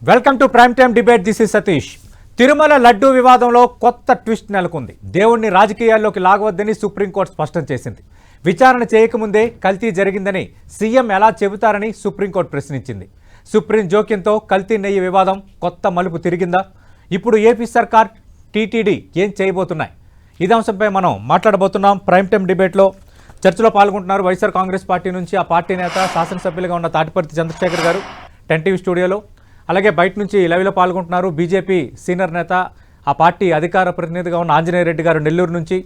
Welcome to prime time debate. This is Satish. Tirumala laddu వివాదంలో కొత్త twist నెలకొంది. దేవుణ్ణి రాజకీయాల్లోకి లాగవద్దని సుప్రీంకోర్టు స్పష్టం చేసింది. విచారణ చేయకముందే కల్తీ జరిగిందని సీఎం ఎలా చెబుతారని సుప్రీంకోర్టు ప్రశ్నించింది. సుప్రీం జోక్యంతో కల్తీ నెయ్యి వివాదం కొత్త మలుపు తిరిగిందా? ఇప్పుడు ఏపీ సర్కార్, టీటీడీ ఏం చేయబోతున్నాయి? ఇదే అంశంపై మనం మాట్లాడబోతున్నాం. ప్రైమ్ టైమ్ డిబేట్లో చర్చలో పాల్గొంటున్నారు వైఎస్ఆర్ కాంగ్రెస్ పార్టీ నుంచి ఆ పార్టీ నేత, శాసనసభ్యులుగా ఉన్న తాటిపర్తి చంద్రశేఖర్ గారు 10 టీవీ స్టూడియోలో. అలాగే బయట నుంచి లైవ్లో పాల్గొంటున్నారు బీజేపీ సీనియర్ నేత, ఆ పార్టీ అధికార ప్రతినిధిగా ఉన్న ఆంజనేయ రెడ్డి గారు నెల్లూరు నుంచి.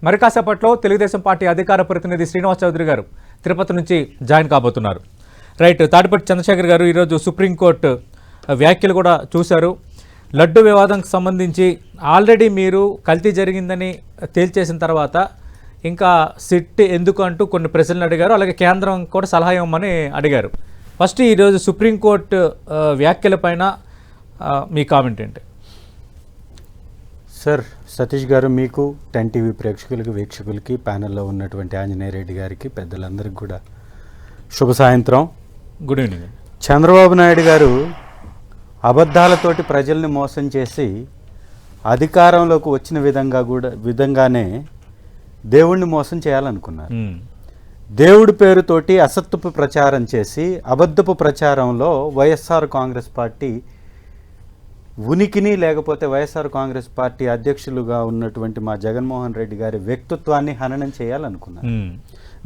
మరి కాసేపట్లో తెలుగుదేశం పార్టీ అధికార ప్రతినిధి శ్రీనివాస్ చౌదరి గారు తిరుపతి నుంచి జాయిన్ కాబోతున్నారు. రైట్, తాటిపర్తి చంద్రశేఖర్ గారు, ఈరోజు సుప్రీంకోర్టు వ్యాఖ్యలు కూడా చూశారు. లడ్డు వివాదంకి సంబంధించి ఆల్రెడీ మీరు కల్తీ జరిగిందని తేల్చేసిన తర్వాత ఇంకా సిట్ ఎందుకు అంటూ కొన్ని ప్రశ్నలు అడిగారు. అలాగే కేంద్రం కూడా సలహా ఇవ్వమని అడిగారు. ఫస్ట్ ఈరోజు సుప్రీంకోర్టు వ్యాఖ్యలపైన మీ కామెంట్ ఏంటి? సార్, సతీష్ గారు, మీకు 10 టీవీ ప్రేక్షకులకి, వీక్షకులకి, ప్యానెల్లో ఉన్నటువంటి ఆంజనేయ రెడ్డి గారికి, పెద్దలందరికీ కూడా శుభ సాయంత్రం. Good evening. చంద్రబాబు నాయుడు గారు అబద్ధాలతోటి ప్రజల్ని మోసం చేసి అధికారంలోకి వచ్చిన విధంగానే దేవుణ్ణి మోసం చేయాలనుకున్నారు. దేవుడి పేరుతోటి అసత్యపు ప్రచారం చేసి అబద్ధపు ప్రచారంలో వైఎస్ఆర్ కాంగ్రెస్ పార్టీ ఉనికిని, లేకపోతే వైఎస్ఆర్ కాంగ్రెస్ పార్టీ అధ్యక్షులుగా ఉన్నటువంటి మా జగన్మోహన్ రెడ్డి గారి వ్యక్తిత్వాన్ని హననం చేయాలనుకున్నారు.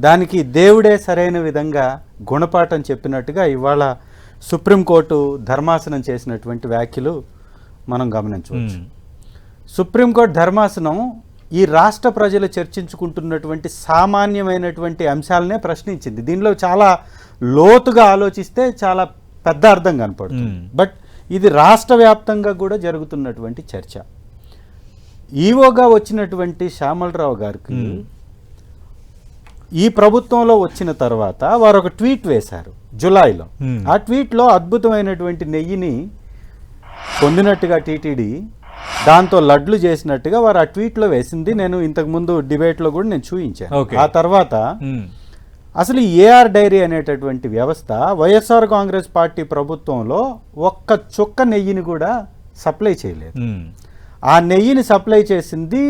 దానికి దేవుడే సరైన విధంగా గుణపాఠం చెప్పినట్టుగా ఇవాళ సుప్రీంకోర్టు ధర్మాసనం చేసినటువంటి వ్యాఖ్యలు మనం గమనించవచ్చు. సుప్రీంకోర్టు ధర్మాసనం ఈ రాష్ట్ర ప్రజలు చర్చించుకుంటున్నటువంటి సామాన్యమైనటువంటి అంశాలనే ప్రశ్నించింది. దీనిలో చాలా లోతుగా ఆలోచిస్తే చాలా పెద్ద అర్థం కనపడుతుంది. బట్ ఇది రాష్ట్ర వ్యాప్తంగా కూడా జరుగుతున్నటువంటి చర్చ. ఈవోగా వచ్చినటువంటి శ్యామలరావు గారికి ఈ ప్రభుత్వంలో వచ్చిన తర్వాత వారు ఒక ట్వీట్ వేశారు జులైలో. ఆ ట్వీట్లో అద్భుతమైనటువంటి నెయ్యిని పొందినట్టుగా టీటీడీ, దాంతో లడ్లు చేసినట్టుగా వారు ఆ ట్వీట్లో వేసింది. నేను ఇంతకుముందు డిబేట్లో కూడా నేను చూపించాను. ఆ తర్వాత అసలు ఏఆర్ డైరీ అనేటటువంటి వ్యవస్థ వైఎస్ఆర్ కాంగ్రెస్ పార్టీ ప్రభుత్వంలో ఒక్క చుక్క నెయ్యిని కూడా సప్లై చేయలేదు. ఆ నెయ్యిని సప్లై చేసింది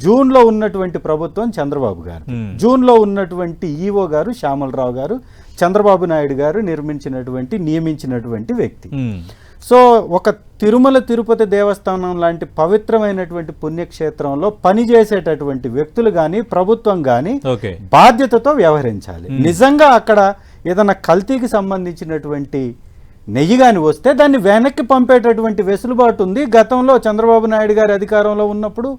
జూన్లో ఉన్నటువంటి ప్రభుత్వం చంద్రబాబు గారు. జూన్లో ఉన్నటువంటి ఈవో గారు శ్యామలరావు గారు, చంద్రబాబు నాయుడు గారు నియమించినటువంటి వ్యక్తి. సో ఒక తిరుమల తిరుపతి దేవస్థానం లాంటి పవిత్రమైనటువంటి పుణ్యక్షేత్రంలో పనిచేసేటటువంటి వ్యక్తులు కానీ, ప్రభుత్వం కానీ బాధ్యతతో వ్యవహరించాలి. నిజంగా అక్కడ ఏదైనా కల్తీకి సంబంధించినటువంటి నెయ్యి కానీ వస్తే దాన్ని వెనక్కి పంపేటటువంటి వెసులుబాటు ఉంది. గతంలో చంద్రబాబు నాయుడు గారి అధికారంలో ఉన్నప్పుడు,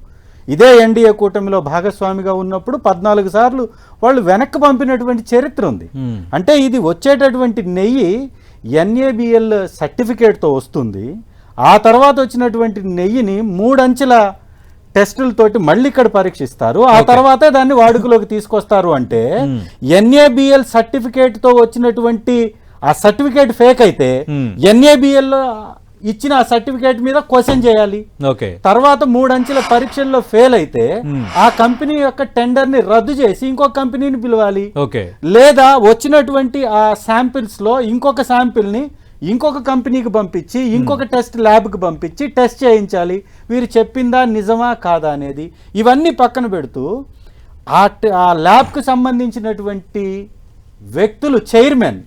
ఇదే ఎన్డీఏ కూటమిలో భాగస్వామిగా ఉన్నప్పుడు 14 సార్లు వాళ్ళు వెనక్కి పంపినటువంటి చరిత్ర ఉంది. అంటే ఇది వచ్చేటటువంటి నెయ్యి NABL సర్టిఫికేట్తో వస్తుంది. ఆ తర్వాత వచ్చినటువంటి నెయ్యిని 3 అంచెల టెస్టులతోటి మళ్ళీ ఇక్కడ పరీక్షిస్తారు. ఆ తర్వాతే దాన్ని వాడుకలోకి తీసుకొస్తారు. అంటే NABL సర్టిఫికేట్తో వచ్చినటువంటి ఆ సర్టిఫికేట్ ఫేక్ అయితే NABL ఇచ్చిన ఆ సర్టిఫికేట్ మీద క్వశ్చన్ చేయాలి. తర్వాత 3 అంచెల పరీక్షల్లో ఫెయిల్ అయితే ఆ కంపెనీ యొక్క టెండర్ ని రద్దు చేసి ఇంకొక కంపెనీని పిలవాలి. లేదా వచ్చినటువంటి ఆ శాంపిల్స్ లో ఇంకొక శాంపిల్ ని ఇంకొక కంపెనీకి పంపించి ఇంకొక టెస్ట్ ల్యాబ్ కి పంపించి టెస్ట్ చేయించాలి. వీరు చెప్పిందా నిజమా కాదా అనేది. ఇవన్నీ పక్కన పెడుతూ ఆ ల్యాబ్ కు సంబంధించినటువంటి వ్యక్తులు, చైర్మన్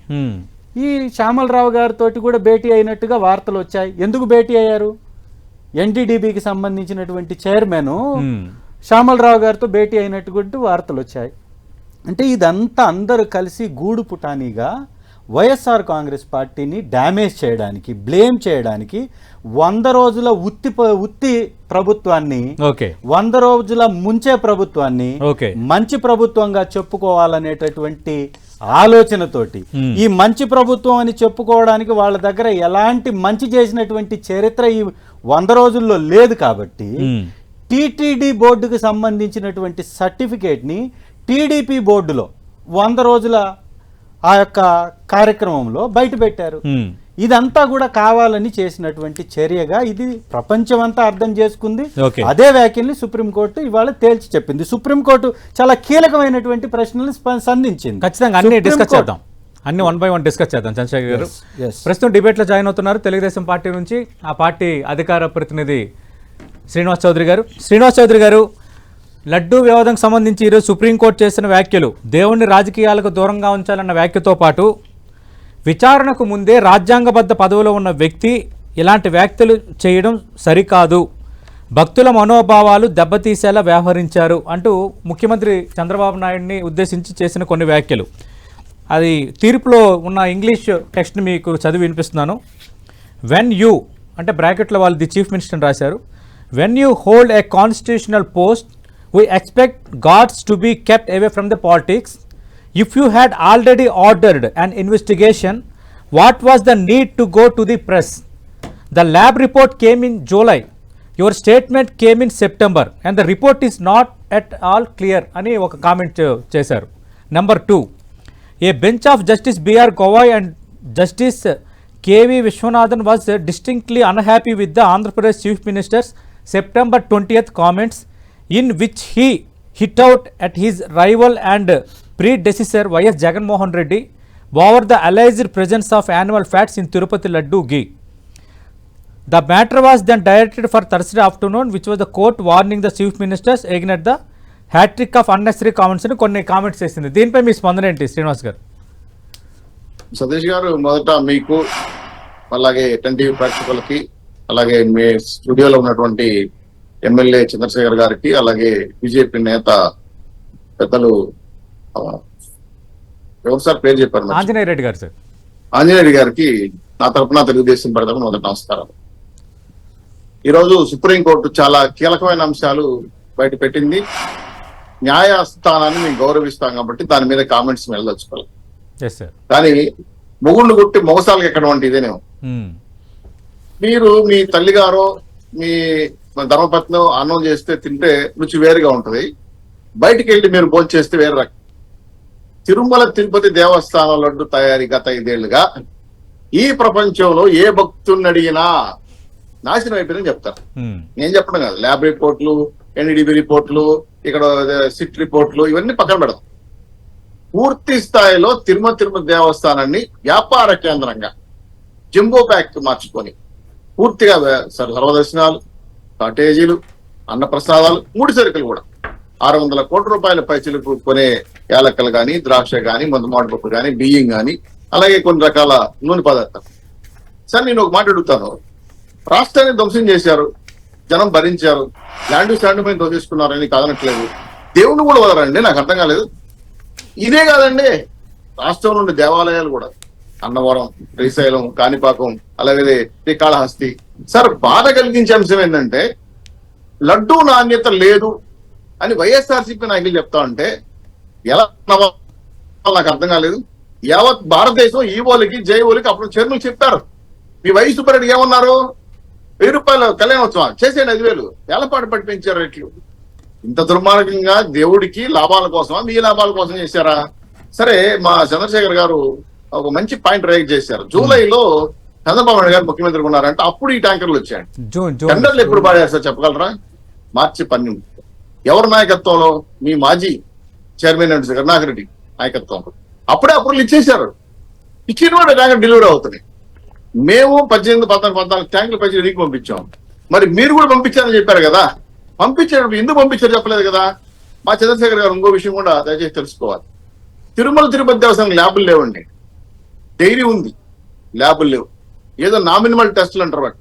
ఈ శ్యామలరావు గారితో కూడా భేటీ అయినట్టుగా వార్తలు వచ్చాయి. ఎందుకు భేటీ అయ్యారు? NTDBకి సంబంధించినటువంటి చైర్మన్ శ్యామలరావు గారితో భేటీ అయినటువంటి వార్తలు వచ్చాయి. అంటే ఇదంతా అందరూ కలిసి గూడు పుటానీగా వైఎస్ఆర్ కాంగ్రెస్ పార్టీని డ్యామేజ్ చేయడానికి, బ్లేమ్ చేయడానికి 100 రోజుల ఉత్తి ప్రభుత్వాన్ని, 100 రోజుల ముంచే ప్రభుత్వాన్ని మంచి ప్రభుత్వంగా చెప్పుకోవాలనేటటువంటి ఆలోచనతోటి, ఈ మంచి ప్రభుత్వం అని చెప్పుకోవడానికి వాళ్ళ దగ్గర ఎలాంటి మంచి చేసినటువంటి చరిత్ర ఈ 100 రోజుల్లో లేదు. కాబట్టి టీటీడీ బోర్డుకు సంబంధించినటువంటి సర్టిఫికేట్ని టీడీపీ బోర్డులో 100 రోజుల ఆ యొక్క కార్యక్రమంలో బయట పెట్టారు. ఇదంతా కూడా కావాలని చేసినటువంటి చర్యగా ఇది ప్రపంచం అంతా అర్థం చేసుకుంది. అదే వ్యాఖ్యల్ని సుప్రీంకోర్టు ఇవాళ తేల్చి చెప్పింది. సుప్రీంకోర్టు చాలా కీలకమైనటువంటి ప్రశ్నలు సంధించింది. ఖచ్చితంగా అన్ని డిస్కస్ చేద్దాం. అన్ని 1 by 1 డిస్కస్ చేద్దాం. చంద్రశేఖర్ గారు yes. ప్రస్తుతం డిబేట్లో జాయిన్ అవుతున్నారు తెలుగుదేశం పార్టీ నుంచి ఆ పార్టీ అధికార ప్రతినిధి శ్రీనివాస్ చౌదరి గారు. శ్రీనివాస్ చౌదరి గారు, లడ్డూ వివాదం సంబంధించి ఈరోజు సుప్రీంకోర్టు చేసిన వ్యాఖ్యలు దేవుణ్ణి రాజకీయాలకు దూరంగా ఉంచాలన్న వ్యాఖ్యతో పాటు విచారణకు ముందే రాజ్యాంగబద్ధ పదవిలో ఉన్న వ్యక్తి ఇలాంటి వ్యాఖ్యలు చేయడం సరికాదు, భక్తుల మనోభావాలు దెబ్బతీసేలా వ్యవహరించారు అంటూ ముఖ్యమంత్రి చంద్రబాబు నాయుడిని ఉద్దేశించి చేసిన కొన్ని వ్యాఖ్యలు. అది తీర్పులో ఉన్న ఇంగ్లీష్ టెక్స్ట్ని మీకు చదివి వినిపిస్తున్నాను. వెన్ యూ అంటే బ్రాకెట్లో వాళ్ళు ది చీఫ్ మినిస్టర్ అని రాశారు. When you hold a constitutional post we expect gods to be kept away from the politics. If you had already ordered an investigation, what was the need to go to the press? The lab report came in July. Your statement came in September and the report is not at all clear అని ఒక comment చేశారు. Number 2, a bench of Justice B.R. Gavai and Justice K.V. Vishwanathan was distinctly unhappy with the Andhra Pradesh Chief Minister's September 20th comments in which he hit out at his rival and predecessor Y.S. Jagannath Reddy over the alleged presence of animal fats in Tirupati Laddu ghee. The matter was then directed for Thursday afternoon, which was the court warning the chief ministers against the hat-trick of unnecessary comments అని కొన్ని comments చేసింది. దీనిపై మీ స్పందన ఏంటి శ్రీనివాస్ గారు? సతీష్ గారు, మొదట మీకు అలాగే టీవీ ప్రేక్షకులకి అలాగే మీ స్టూడియోలో ఉన్నటువంటి ఎమ్మెల్యే చంద్రశేఖర్ గారికి అలాగే బీజేపీ నేత పెద్దలు ఎవరు సార్ పేరు చెప్పారు? ఆంజనేయ రెడ్డి గారు. సార్ ఆంజనేయ రెడ్డి గారికి నా తరఫున తెలుగుదేశం పెడతాము మొదటి నమస్కారం. ఈరోజు సుప్రీంకోర్టు చాలా కీలకమైన అంశాలు బయట పెట్టింది. న్యాయస్థానాన్ని మేము గౌరవిస్తాం కాబట్టి దాని మీద కామెంట్స్ వెళ్ళదలుచుకోవాలి. కానీ మొగుళ్ళు కొట్టి మొగసాలకు ఎక్కడవంటి ఇదేనేమో. మీరు మీ తల్లిగారో మీ ధర్మపత్ని అన్నం చేస్తే తింటే రుచి వేరుగా ఉంటది, బయటికి వెళ్ళి మీరు భోజనం చేస్తే వేరే రకం. తిరుమల తిరుపతి దేవస్థానం లడ్డు తయారీ గత 5 ఏళ్లుగా ఈ ప్రపంచంలో ఏ భక్తుడిని అడిగినా నాశనం అయిపోయిందని చెప్తారు. నేను చెప్పడం కాదు, ల్యాబ్ రిపోర్ట్లు, ఎన్డీడీబీ రిపోర్ట్లు, ఇక్కడ సిట్ రిపోర్ట్లు ఇవన్నీ పక్కన పెడతాం. పూర్తి స్థాయిలో తిరుమల దేవస్థానాన్ని వ్యాపార కేంద్రంగా జంబో ప్యాక్ మార్చుకొని పూర్తిగా సర్వదర్శనాలు, కాటేజీలు, అన్నప్రసాదాలు, ముడి సరుకులు కూడా 600 కోట్ల రూపాయల పైచలకు కొనే యాలక్కలు కానీ, ద్రాక్ష కానీ, మందుమాటపప్పు కానీ, బియ్యం కానీ, అలాగే కొన్ని రకాల నూనె పదార్థాలు. సార్ నేను ఒక మాట అడుగుతాను, రాష్ట్రాన్ని ధ్వంసం చేశారు, జనం భరించారు, ల్యాండ్ స్టాండ్ పైన తోసేసుకున్నారని కాదనట్లేదు, దేవుని కూడా వదలండి, నాకు అర్థం కాలేదు. ఇదే కాదండి, రాష్ట్రం నుండి దేవాలయాలు కూడా అన్నవరం, శ్రీశైలం, కాణిపాకం, అలాగే శ్రీకాళహస్తి. సార్ బాధ కలిగించే అంశం ఏంటంటే లడ్డూ నాణ్యత లేదు అని వైఎస్ఆర్సీపీ నాయకులు చెప్తా ఉంటే ఎలా నాకు అర్థం కాలేదు. యావత్ భారతదేశం ఈవోలకి జైవోలకి అప్పుడు చైర్మన్ చెప్పారు. మీ వై సుబ్బారెడ్డి ఏమన్నారు? 1000 రూపాయల కళ్యాణోత్సవం చేసేయండి, 5,000 ఏలపాటు పట్టి పెంచారు రేట్లు. ఇంత దుర్మార్గంగా దేవుడికి లాభాల కోసమా మీ లాభాల కోసం చేశారా? సరే, మా చంద్రశేఖర్ గారు ఒక మంచి పాయింట్ రైజ్ చేశారు. జూలైలో చంద్రబాబు నాయుడు గారు ముఖ్యమంత్రి ఉన్నారంటే అప్పుడు ఈ ట్యాంకర్లు వచ్చాయి. టెండర్లు ఎప్పుడు పాడారు సార్ చెప్పగలరా? మార్చి 12. ఎవరి నాయకత్వంలో? మీ మాజీ చైర్మన్ కరుణాకర్ రెడ్డి నాయకత్వంలో అప్పుడే అప్రూవల్ ఇచ్చేశారు. ఇచ్చిన కూడా ట్యాంకర్ డెలివరీ అవుతున్నాయి. మేము 18, 14 ట్యాంకులు పైకి ఎదిగి పంపించాం. మరి మీరు కూడా పంపించారని చెప్పారు కదా, పంపించేటప్పుడు ఎందుకు పంపించారు చెప్పలేదు కదా. మా చంద్రశేఖర్ గారు ఇంకో విషయం కూడా దయచేసి తెలుసుకోవాలి. తిరుమల తిరుపతి దేవస్థానం ల్యాబులు లేవండి, డైరీ ఉంది, ల్యాబులు లేవు, ఏదో నామినల్ టెస్టులు అంటారు. వాటి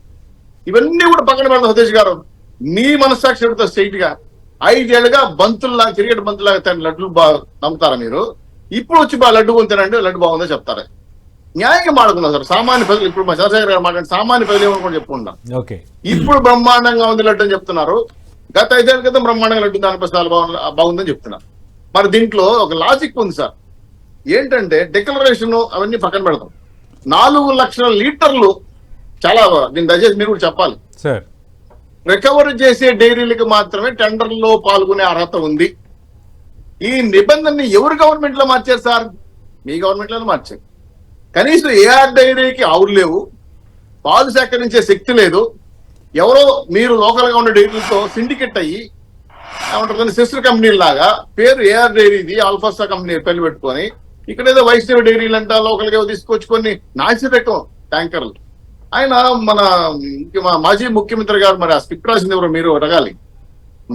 ఇవన్నీ కూడా పక్కన పెడతాం. సతీష్ గారు, మీ మనస్సాక్షి పెడతా స్ట్రైట్ గా 5 ఏళ్లుగా బంతుల్లాగా, క్రికెట్ బంతులాగా తన లడ్లు బాగా నమ్ముతారా మీరు? ఇప్పుడు వచ్చి లడ్డు కొంతేనండి, లడ్డు బాగుందో చెప్తారా? న్యాయంగా మాడుకున్నాం సార్. సామాన్య ప్రజలు ఇప్పుడు మా చంద్రశేఖర్ గారు మాట్లాడి సామాన్య ప్రజలు ఏమనుకోండి చెప్పుకుంటాం. ఇప్పుడు బ్రహ్మాండంగా ఉంది లడ్డు అని చెప్తున్నారు. గత 5 ఏళ్ల క్రితం బ్రహ్మాండంగా లడ్డు దాని ప్రసాదాలు బాగుందని చెప్తున్నారు. మరి దీంట్లో ఒక లాజిక్ ఉంది సార్. ఏంటంటే డిక్లరేషన్ అవన్నీ పక్కన పెడతాం. 4 లక్షల లీటర్లు చాలా, దీన్ని దయచేసి మీరు కూడా చెప్పాలి. రికవరీ చేసే డైరీలకు మాత్రమే టెండర్లో పాల్గొనే అర్హత ఉంది. ఈ నిబంధనని ఎవరు గవర్నమెంట్ లో మార్చారు సార్? మీ గవర్నమెంట్ లోనే మార్చారు. కనీసం ఏఆర్ డైరీకి ఆవులు లేవు, పాలు సేకరించే శక్తి లేదు. ఎవరో మీరు లోకల్ గా ఉన్న డైరీలతో సిండికేట్ అయ్యి ఏమంటారు సిస్టర్ కంపెనీ లాగా పేరు ఏఆర్ డైరీది, ఆల్ఫాస్టా కంపెనీ పేర్లు పెట్టుకొని ఇక్కడ ఏదో వైష్ణవ డైరీలు అంట లోకల్గా తీసుకొచ్చి కొన్ని నాసిరకం ట్యాంకర్లు. ఆయన మన మాజీ ముఖ్యమంత్రి గారు మరి ఆ స్క్రిప్ట్ రాసింది ఎవరు మీరు అడగాలి.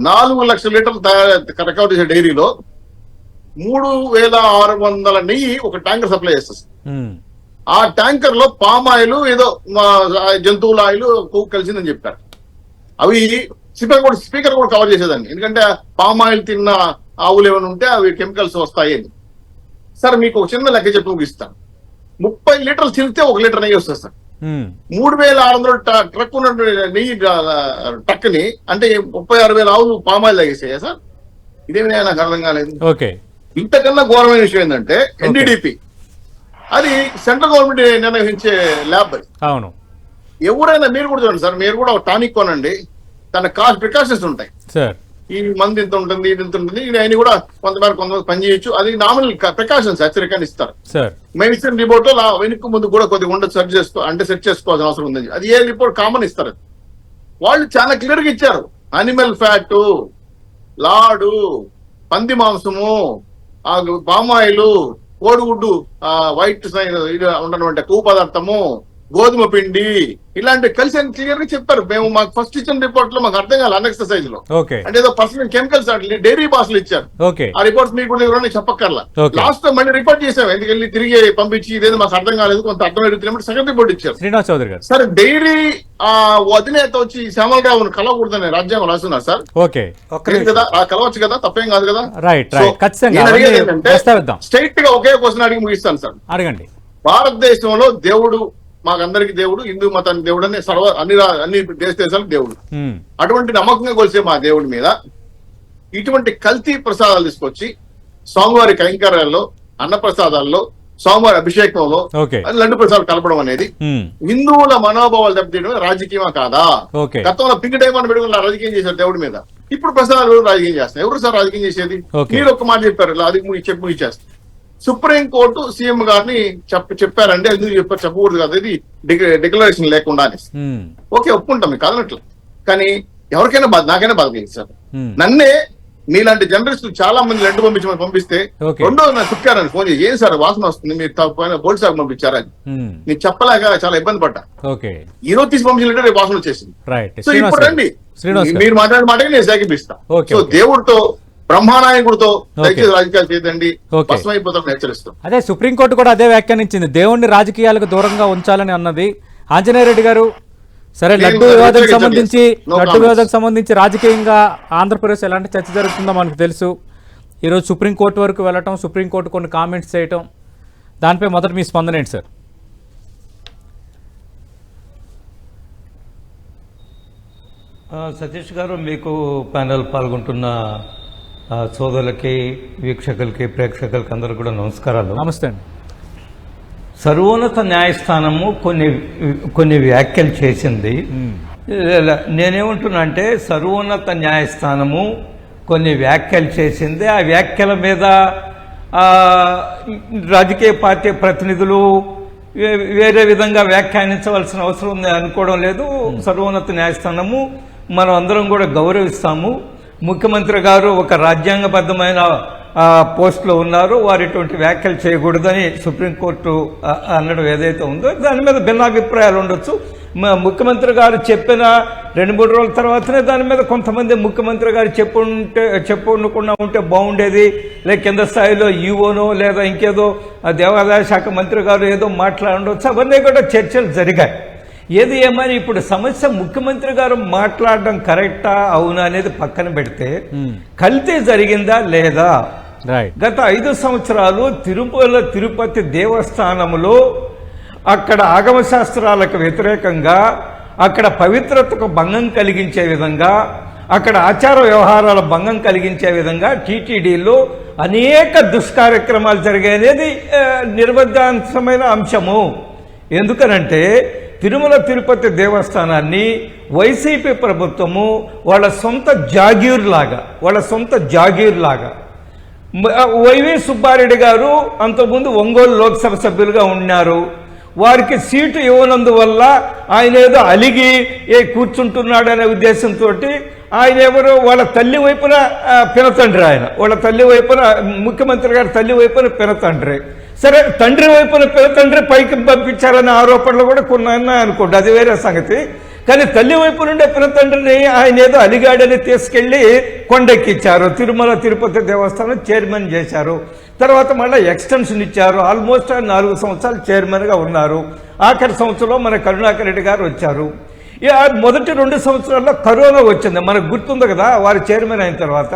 4 లక్షల లీటర్లు రికవర్ చేసే డైరీలో 3,600 నెయ్యి ఒక ట్యాంకర్ సప్లై చేస్తుంది. ఆ ట్యాంకర్ లో పామ్ ఆయిల్ ఏదో జంతువుల ఆయిల్ కలిసిందని చెప్పారు. అవి స్పీకర్ కూడా కవర్ చేసేదాన్ని, ఎందుకంటే పామ్ ఆయిల్ తిన్న ఆవులు ఏమైనా ఉంటే అవి కెమికల్స్ వస్తాయి అని. సార్ మీకు ఒక చిన్న లెక్క చెప్పి ముగిస్తాను. 30 లీటర్లు చిరిగితే 1 లీటర్ నెయ్యి వస్తుంది సార్. 3,600 ట్రక్ ఉన్న నెయ్యి ట్రక్ ని అంటే 36,000 ఆవులు పామ్ ఆయిల్ తాగేసాయా సార్? ఇదేమి నాకు అర్థం కాలేదు. ఇంతకన్నా ఘోరమైన విషయం ఏంటంటే ఎన్డీడీపీ అది సెంట్రల్ గవర్నమెంట్ నిర్వహించే ల్యాబ్ అది. అవును, ఎవరైనా మీరు కూడా చూడండి సార్, మీరు కూడా ఒక టానిక్ కొనండి, తన ప్రికాషన్స్ ఉంటాయి సార్. ఈ మంది ఇంత ఉంటుంది, ఇది ఇంత ఉంటుంది, ఆయన కూడా కొంతమంది పని చేయొచ్చు. అది నామినల్ ప్రికాషన్స్ హెచ్చరికని ఇస్తారు సార్. మేము ఇచ్చిన రిపోర్ట్ లో వెనుక ముందు కూడా కొద్దిగా ఉండదు, సెట్ చేసుకోవాల్సిన అవసరం ఉంది. అది ఏ రిపోర్ట్ కామన్ ఇస్తారు. వాళ్ళు చాలా క్లియర్ గా ఇచ్చారు. అనిమల్ ఫ్యాట్, లాడు, పంది మాంసము, పామ్ ఆయిల్, కోడిగుడ్డు, వైట్ ఉన్నటువంటి కొవ్వు పదార్థము, గోధుమ పిండి, ఇలాంటివి కలిసి అని క్లియర్ గా చెప్పారు. మేము మాకు ఫస్ట్ ఇచ్చిన రిపోర్ట్ లో మాకు అర్థం కాదు అన్ఎక్సర్సైజ్ లో, అంటే ఏదో పర్సనల్ కెమికల్స్ డైరీ భాషలు ఇచ్చారు. ఆ రిపోర్ట్స్ మీకు చెప్పక్కర్లా. లాస్ట్ లో మళ్ళీ రిపోర్ట్ చేసాం, ఎందుకెళ్ళి తిరిగి పంపించి ఇదేదో మాకు అర్థం కాలేదు, కొంత అర్థం అడుగుతున్నప్పుడు సెకండ్ రిపోర్ట్ ఇచ్చారు. శ్రీనివాస్ చౌదరి గారు సరే, డైరీ అధినేత వచ్చి శ్యామలరావును కలవకూడదని రాజ్యాంగం రాస్తున్నారు సార్. కదా కలవచ్చు కదా, తప్పేం కాదు కదా. స్ట్రైట్ గా ఒకే క్వశ్చన్ అడిగి ముగిస్తాను సార్. అడగండి. భారతదేశంలో దేవుడు మాకందరికి దేవుడు, హిందూ మతానికి దేవుడు అని అన్ని దేశాలకు దేవుడు. అటువంటి నమ్మకంగా కొలిసే మా దేవుడి మీద ఇటువంటి కల్తీ ప్రసాదాలు తీసుకొచ్చి స్వామివారి కైంకర్యాల్లో, అన్న ప్రసాదాల్లో, స్వామివారి అభిషేకంలో లడ్డు ప్రసాదాలు కలపడం అనేది హిందువుల మనోభావాలు దెబ్బతీయడం రాజకీయమా కాదా? గతంలో పింక్ డైమండ్ పెట్టుకుని రాజకీయం చేశారు దేవుడి మీద, ఇప్పుడు ప్రసాదాలు రాజకీయం చేస్తారు. ఎవరు సార్ రాజకీయం చేసేది? మీరు ఒక్క మాట చెప్పారు, అది ముగిచేస్తారు. సుప్రీంకోర్టు సీఎం గారిని చెప్పారంటే ఎందుకు చెప్పకూడదు కదా, ఇది డిక్లరేషన్ లేకుండా అని. ఓకే, ఒప్పుకుంటాం, మీకు కాదనట్లు. కానీ ఎవరికైనా బాధ, నాకైనా బాధ కలిగింది సార్. నన్నే మీలాంటి జర్నలిస్టులు చాలా మంది లడ్డు పంపిస్తే రెండో నాకు చుట్టారని ఫోన్ చేసి, ఏం సార్ వాసన వస్తుంది, మీరు బోల్డ్ సార్ పంపించారని. నేను చెప్పలేక చాలా ఇబ్బంది పడ్డా. ఈ రోజు తీసి పంపించినట్టు రేపు వాసన వచ్చేసింది. సో ఇప్పుడు రండి, మీరు మాట్లాడిన మాటకి నేను సాగిపిస్తా. సో దేవుడితో, బ్రహ్మానాయకుడితో దయచేసి రాజకీయాలు చేయదండి, భస్మైపోతామని హెచ్చరిస్తాం. అదే సుప్రీంకోర్టు కూడా అదే వ్యాఖ్యానించింది, దేవుణ్ణి రాజకీయాలకు దూరంగా ఉంచాలని అన్నది. ఆంజనేయ రెడ్డి గారు సరే, లడ్డు వివాదానికి సంబంధించి రాజకీయంగా ఆంధ్రప్రదేశ్ ఎలాంటి చర్చ జరుగుతుందో మనకు తెలుసు. ఈరోజు సుప్రీంకోర్టు వరకు వెళ్ళటం, సుప్రీంకోర్టు కొన్ని కామెంట్స్ చేయటం, దానిపై మొదట మీ స్పందన ఏంటి సార్? సతీష్ గారు, మీకు ప్యానెల్ పాల్గొంటున్న సోదరులకి, వీక్షకులకి, ప్రేక్షకులకి అందరూ కూడా నమస్కారాలు. నమస్తే అండి. సర్వోన్నత న్యాయస్థానము కొన్ని వ్యాఖ్యలు చేసింది. నేనేమంటున్నా అంటే, సర్వోన్నత న్యాయస్థానము కొన్ని వ్యాఖ్యలు చేసింది. ఆ వ్యాఖ్యల మీద రాజకీయ పార్టీ ప్రతినిధులు వేరే విధంగా వ్యాఖ్యానించవలసిన అవసరం ఉంది అనుకోవడం లేదు. సర్వోన్నత న్యాయస్థానము మనం అందరం కూడా గౌరవిస్తాము. ముఖ్యమంత్రి గారు ఒక రాజ్యాంగబద్ధమైన పోస్టులో ఉన్నారు, వారు ఇటువంటి వ్యాఖ్యలు చేయకూడదని సుప్రీంకోర్టు అనడం ఏదైతే ఉందో దాని మీద భిన్నాభిప్రాయాలు ఉండొచ్చు. ముఖ్యమంత్రి గారు చెప్పిన 2-3 రోజుల తర్వాతనే దాని మీద కొంతమంది ముఖ్యమంత్రి గారు చెప్పకుండా ఉంటే బాగుండేది, లేక కింద స్థాయిలో ఈవోనో లేదా ఇంకేదో దేవాదాయ శాఖ మంత్రి గారు ఏదో మాట్లాడవచ్చు, అవన్నీ కూడా చర్చలు జరిగాయి. ఏది ఏమని ఇప్పుడు సమస్య ముఖ్యమంత్రి గారు మాట్లాడడం కరెక్టా అవునా అనేది పక్కన పెడితే, కల్తీ జరిగిందా లేదా? గత 5 సంవత్సరాలు తిరుపతి దేవస్థానంలో అక్కడ ఆగమ శాస్త్రాలకు వ్యతిరేకంగా, అక్కడ పవిత్రతకు భంగం కలిగించే విధంగా, అక్కడ ఆచార వ్యవహారాల భంగం కలిగించే విధంగా టీటీడీలో అనేక దుష్కార్యక్రమాలు జరిగాయనేది నిర్వధ్యాంశమైన అంశము. ఎందుకనంటే తిరుపతి దేవస్థానాన్ని వైసీపీ ప్రభుత్వము వాళ్ళ సొంత జాగీర్లాగా వైవి సుబ్బారెడ్డి గారు అంతకుముందు ఒంగోలు లోక్సభ సభ్యులుగా ఉన్నారు. వారికి సీటు ఇవ్వనందువల్ల ఆయన ఏదో అలిగి కూర్చుంటున్నాడనే ఉద్దేశంతో ఆయన ఎవరు వాళ్ళ తల్లి వైపున పినతండ్రి, ఆయన వాళ్ళ తల్లి వైపున ముఖ్యమంత్రి గారి తల్లి వైపున పినతండ్రి. సరే, తండ్రి వైపున పినతండ్రి పైకి పంపించారనే ఆరోపణలు కూడా కొన్ని ఉన్నాయి అనుకోండి, అది వేరే సంగతి. కానీ తల్లి వైపు నుండే పినతండ్రిని ఆయన ఏదో అలిగాడని తీసుకెళ్లి కొండెక్కించారు, తిరుమల తిరుపతి దేవస్థానం చైర్మన్ చేశారు. తర్వాత మళ్ళీ ఎక్స్టెన్షన్ ఇచ్చారు. ఆల్మోస్ట్ 4 సంవత్సరాలు చైర్మన్గా ఉన్నారు. ఆఖరి సంవత్సరంలో మన కరుణాకర్ రెడ్డి గారు వచ్చారు. మొదటి 2 సంవత్సరాల్లో కరోనా వచ్చింది, మనకు గుర్తుంది కదా. వారు చైర్మన్ అయిన తర్వాత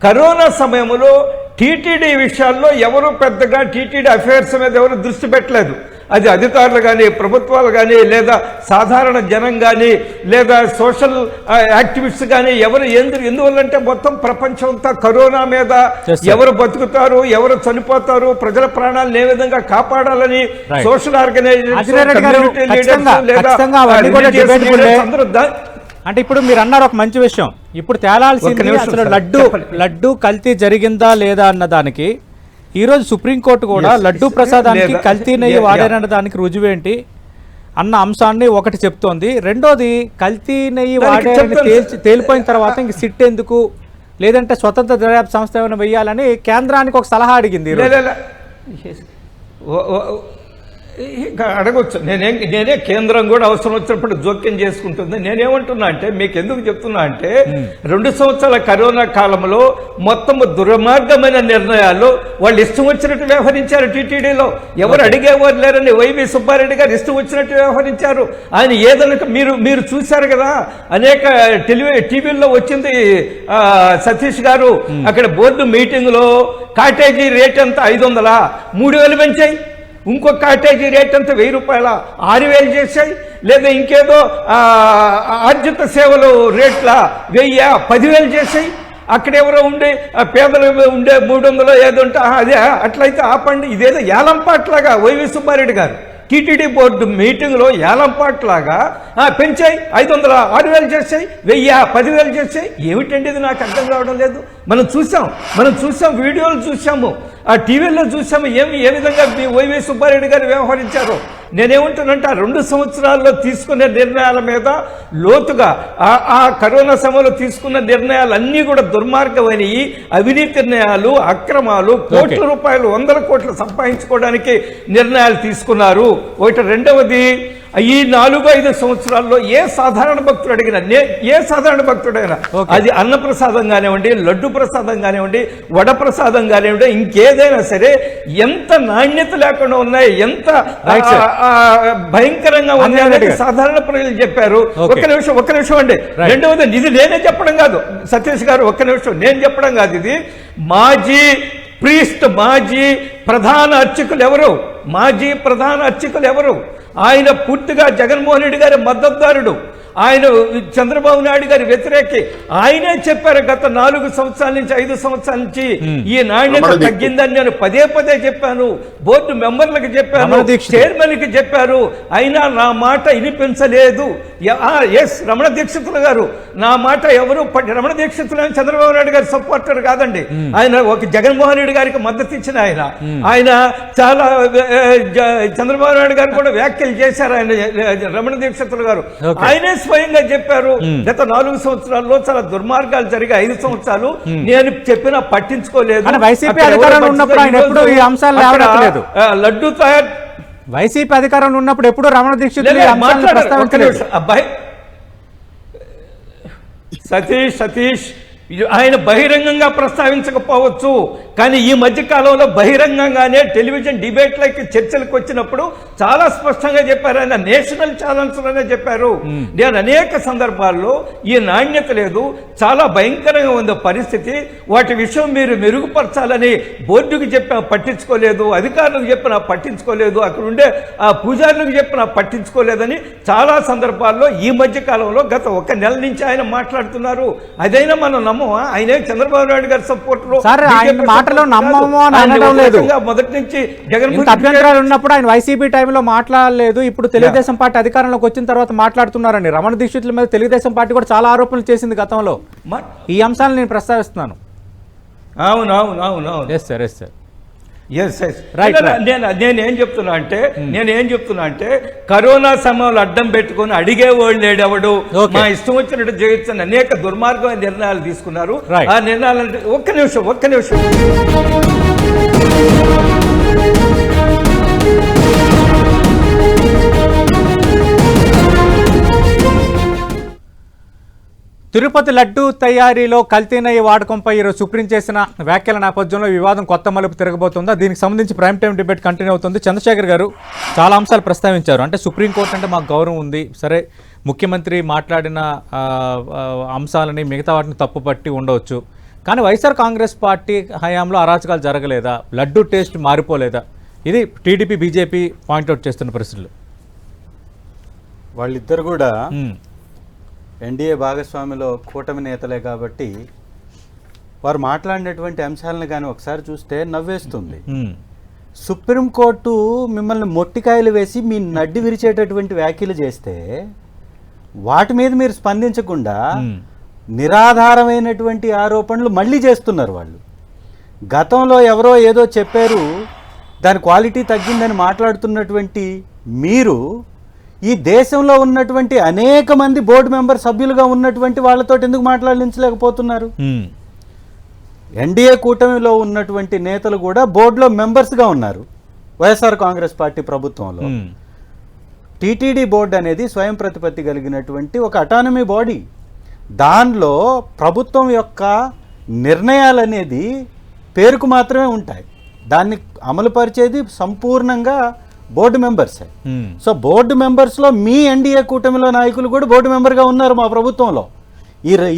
కరోనా సమయంలో టీటీడీ విషయాల్లో ఎవరు పెద్దగా టీటీడీ అఫైర్స్ మీద ఎవరు దృష్టి పెట్టలేదు. అది అధికారులు కానీ, ప్రభుత్వాలు కానీ, లేదా సాధారణ జనం కానీ, లేదా సోషల్ యాక్టివిస్ట్స్ కానీ ఎవరు ఎందువల్లంటే మొత్తం ప్రపంచం అంతా కరోనా మీద ఎవరు బతుకుతారు, ఎవరు చనిపోతారు, ప్రజల ప్రాణాలను ఏ విధంగా కాపాడాలని సోషల్ ఆర్గనైజేషన్ అంటే ఇప్పుడు మీరు అన్నారు ఒక మంచి విషయం. ఇప్పుడు తేలాల్సింది అసలు లడ్డు కల్తీ జరిగిందా లేదా అన్న దానికి ఈరోజు సుప్రీంకోర్టు కూడా లడ్డు ప్రసాదానికి కల్తీ నెయ్యి వాడారన్న దానికి రుజువేంటి అన్న అంశాన్ని ఒకటి చెప్తోంది. రెండోది, కల్తీ నెయ్యి వాడారని తేలిపోయిన తర్వాత ఇంక సిట్ ఎందుకు, లేదంటే స్వతంత్ర దర్యాప్తు సంస్థ ఏమైనా వెయ్యాలని కేంద్రానికి ఒక సలహా అడిగింది. అడగొచ్చు, నేనే కేంద్రం కూడా అవసరం వచ్చినప్పుడు జోక్యం చేసుకుంటుంది. నేనేమంటున్నా అంటే, మీకు ఎందుకు చెప్తున్నా అంటే 2 సంవత్సరాల కరోనా కాలంలో మొత్తం దుర్మార్గమైన నిర్ణయాలు వాళ్ళు ఇష్టం వచ్చినట్టు వ్యవహరించారు. టీటీడీలో ఎవరు అడిగేవారు లేరని వైవి సుబ్బారెడ్డి గారు ఇష్టం వచ్చినట్టు వ్యవహరించారు. ఆయన ఏదైనా మీరు చూశారు కదా, అనేక టీవీల్లో వచ్చింది. సతీష్ గారు అక్కడ బోర్డు మీటింగ్ లో కాటేజీ రేట్ అంతా 500, 3000 పెంచాయి. ఇంకొక కాటేజీ రేట్ అంతా 1000 రూపాయల 6000 చేశాయి. లేదా ఇంకేదో ఆర్జిత సేవలు రేట్ల 1000, 10,000 చేశాయి. అక్కడెవరో ఉండే పేదలు ఉండే 300 ఏదో ఉంటే అదే అట్లయితే ఆపండి. ఇదేదో ఏలంపాట్లాగా వైవి సుబ్బారెడ్డి గారు టీటీడీ బోర్డు మీటింగ్లో ఏలంపాట్లాగా పెంచాయి. 500, 6000 చేసాయి, 1000, 10,000 చేసాయి. ఏమిటండి ఇది, నాకు అర్థం కావడం లేదు. మనం చూసాం వీడియోలు చూసాము, ఆ టీవీల్లో చూసాము ఏ విధంగా వైవి సుబ్బారెడ్డి గారు వ్యవహరించారు. నేనేమంటానంటే, ఆ 2 సంవత్సరాల్లో తీసుకునే నిర్ణయాల మీద లోతుగా ఆ కరోనా సమయంలో తీసుకున్న నిర్ణయాలన్నీ కూడా దుర్మార్గమైనవి, అవినీతి నిర్ణయాలు, అక్రమాలు, కోట్ల రూపాయలు, 100 కోట్లు సంపాదించుకోవడానికి నిర్ణయాలు తీసుకున్నారు. ఒకటి. రెండవది, ఈ 4-5 సంవత్సరాల్లో ఏ సాధారణ భక్తుడు అడిగినా, ఏ సాధారణ భక్తుడైనా, అది అన్నప్రసాదం కానివ్వండి, లడ్డు ప్రసాదం కానివ్వండి, వడ ప్రసాదం కానివ్వండి, ఇంకేదైనా సరే ఎంత నాణ్యత లేకుండా ఉన్నాయి, ఎంత భయంకరంగా ఉన్నాయి సాధారణ ప్రజలు చెప్పారు. ఒక్క నిమిషం అండి. రెండవది, ఇది నేనే చెప్పడం కాదు సతీష్ గారు, ఒక్క నిమిషం, నేను చెప్పడం కాదు. ఇది మాజీ ప్రధాన అర్చకులు ఎవరు? ఆయన పూర్తిగా జగన్మోహన్ రెడ్డి గారి మద్దతుదారుడు. ఆయన చంద్రబాబు నాయుడు గారి వ్యతిరేకి. ఆయనే చెప్పారు గత 4 సంవత్సరాల నుంచి 5 సంవత్సరాల నుంచి ఈ నాణ్యత తగ్గిందని నేను పదే చెప్పాను. బోర్డు మెంబర్లకు చెప్పాను, చైర్మన్కి చెప్పారు. అయినా నా మాట వినిపించలేదు. రమణ దీక్షితులు గారు నా మాట ఎవరు రమణ దీక్షితులు అని చంద్రబాబు నాయుడు గారి సపోర్టర్ కాదండి. ఆయన ఒక జగన్మోహన్ రెడ్డి గారికి మద్దతు ఇచ్చిన ఆయన చాలా చంద్రబాబు నాయుడు గారు కూడా వ్యాఖ్యలు చేశారు. ఆయన రమణ దీక్షితులు గారు ఆయనే స్వయంగా చెప్పారు, గత 4 సంవత్సరాల్లో చాలా దుర్మార్గాలు జరిగే 5 సంవత్సరాలు నేను చెప్పినా పట్టించుకోలేదు. లడ్డు తయారు వైసీపీ అధికారంలో ఉన్నప్పుడు ఎప్పుడు రమణ దీక్షితులు అబ్బాయి సతీష్ ఆయన బహిరంగంగా ప్రస్తావించకపోవచ్చు, కానీ ఈ మధ్య కాలంలో బహిరంగంగానే టెలివిజన్ డిబేట్లకి చర్చలకు వచ్చినప్పుడు చాలా స్పష్టంగా చెప్పారు. ఆయన నేషనల్ ఛానల్స్లోనే చెప్పారు, నేను అనేక సందర్భాల్లో ఈ నాణ్యత లేదు, చాలా భయంకరంగా ఉంది పరిస్థితి, వాటి విషయం మీరు మెరుగుపరచాలని బోర్డుకి చెప్పినా పట్టించుకోలేదు, అధికారులకు చెప్పినా పట్టించుకోలేదు, అక్కడ ఉండే ఆ పూజారులకు చెప్పినా పట్టించుకోలేదని చాలా సందర్భాల్లో ఈ మధ్య కాలంలో గత 1 నెల నుంచి ఆయన మాట్లాడుతున్నారు. అదైనా మనం ఆయన చంద్రబాబు నాయుడు గారి సపోర్టర్ మొదటి నుంచి అభ్యంతరాలు ఉన్నప్పుడు ఆయన వైసీపీ టైంలో మాట్లాడలేదు. ఇప్పుడు తెలుగుదేశం పార్టీ అధికారంలోకి వచ్చిన తర్వాత మాట్లాడుతున్నారండి. రమణ దీక్షితుల మీద తెలుగుదేశం పార్టీ కూడా చాలా ఆరోపణలు చేసింది గతంలో. ఈ అంశాలను నేను ప్రస్తావిస్తున్నాను. అవును. Yes sir. Yes yes Right, right. నేనేం చెప్తున్నా అంటే కరోనా సమయంలో అడ్డం పెట్టుకొని అడిగేవాళ్ళు లేడెవడు, Okay. మా ఇష్టం వచ్చినట్టు చేయొచ్చు అనేక దుర్మార్గమైన నిర్ణయాలు తీసుకున్నారు. Right. ఆ నిర్ణయాలు ఒక్క నిమిషం తిరుపతి లడ్డూ తయారీలో కల్తీ నెయ్యి వాడకంపై ఈరోజు సుప్రీం చేసిన వ్యాఖ్యల నేపథ్యంలో ఈ వివాదం కొత్త మలుపు తిరగబోతుందా? దీనికి సంబంధించి ప్రైమ్ టైం డిబేట్ కంటిన్యూ అవుతుంది. చంద్రశేఖర్ గారు చాలా అంశాలు ప్రస్తావించారు. అంటే సుప్రీంకోర్టు అంటే మాకు గౌరవం ఉంది, సరే ముఖ్యమంత్రి మాట్లాడిన అంశాలని మిగతా వాటిని తప్పుపట్టి ఉండవచ్చు, కానీ వైఎస్ఆర్ కాంగ్రెస్ పార్టీ హయాంలో అరాచకాలు జరగలేదా? లడ్డూ టేస్ట్ మారిపోలేదా? ఇది టీడీపీ బీజేపీ పాయింట్అవుట్ చేస్తున్న పరిస్థితులు. వాళ్ళిద్దరు కూడా ఎన్డీఏ భాగస్వామిలో కూటమి నేతలే కాబట్టి వారు మాట్లాడినటువంటి అంశాలను కానీ ఒకసారి చూస్తే నవ్వేస్తుంది. సుప్రీంకోర్టు మిమ్మల్ని మొట్టికాయలు వేసి మీ నడ్డి విరిచేటటువంటి వ్యాఖ్యలు చేస్తే వాటి మీద మీరు స్పందించకుండా నిరాధారమైనటువంటి ఆరోపణలు మళ్ళీ చేస్తున్నారు. వాళ్ళు గతంలో ఎవరో ఏదో చెప్పారు, దాని క్వాలిటీ తగ్గిందని మాట్లాడుతున్నటువంటి మీరు ఈ దేశంలో ఉన్నటువంటి అనేక మంది బోర్డు మెంబర్ సభ్యులుగా ఉన్నటువంటి వాళ్ళతో ఎందుకు మాట్లాడించలేకపోతున్నారు? ఎన్డీఏ కూటమిలో ఉన్నటువంటి నేతలు కూడా బోర్డులో మెంబర్స్గా ఉన్నారు వైఎస్ఆర్ కాంగ్రెస్ పార్టీ ప్రభుత్వంలో. టీటీడీ బోర్డు అనేది స్వయం ప్రతిపత్తి కలిగినటువంటి ఒక అటానమీ బాడీ. దానిలో ప్రభుత్వం యొక్క నిర్ణయాలు అనేది పేరుకు మాత్రమే ఉంటాయి, దాన్ని అమలుపరిచేది సంపూర్ణంగా బోర్డు మెంబర్సే. సో బోర్డు మెంబర్స్లో మీ ఎన్డీఏ కూటమిలో నాయకులు కూడా బోర్డు మెంబర్గా ఉన్నారు మా ప్రభుత్వంలో.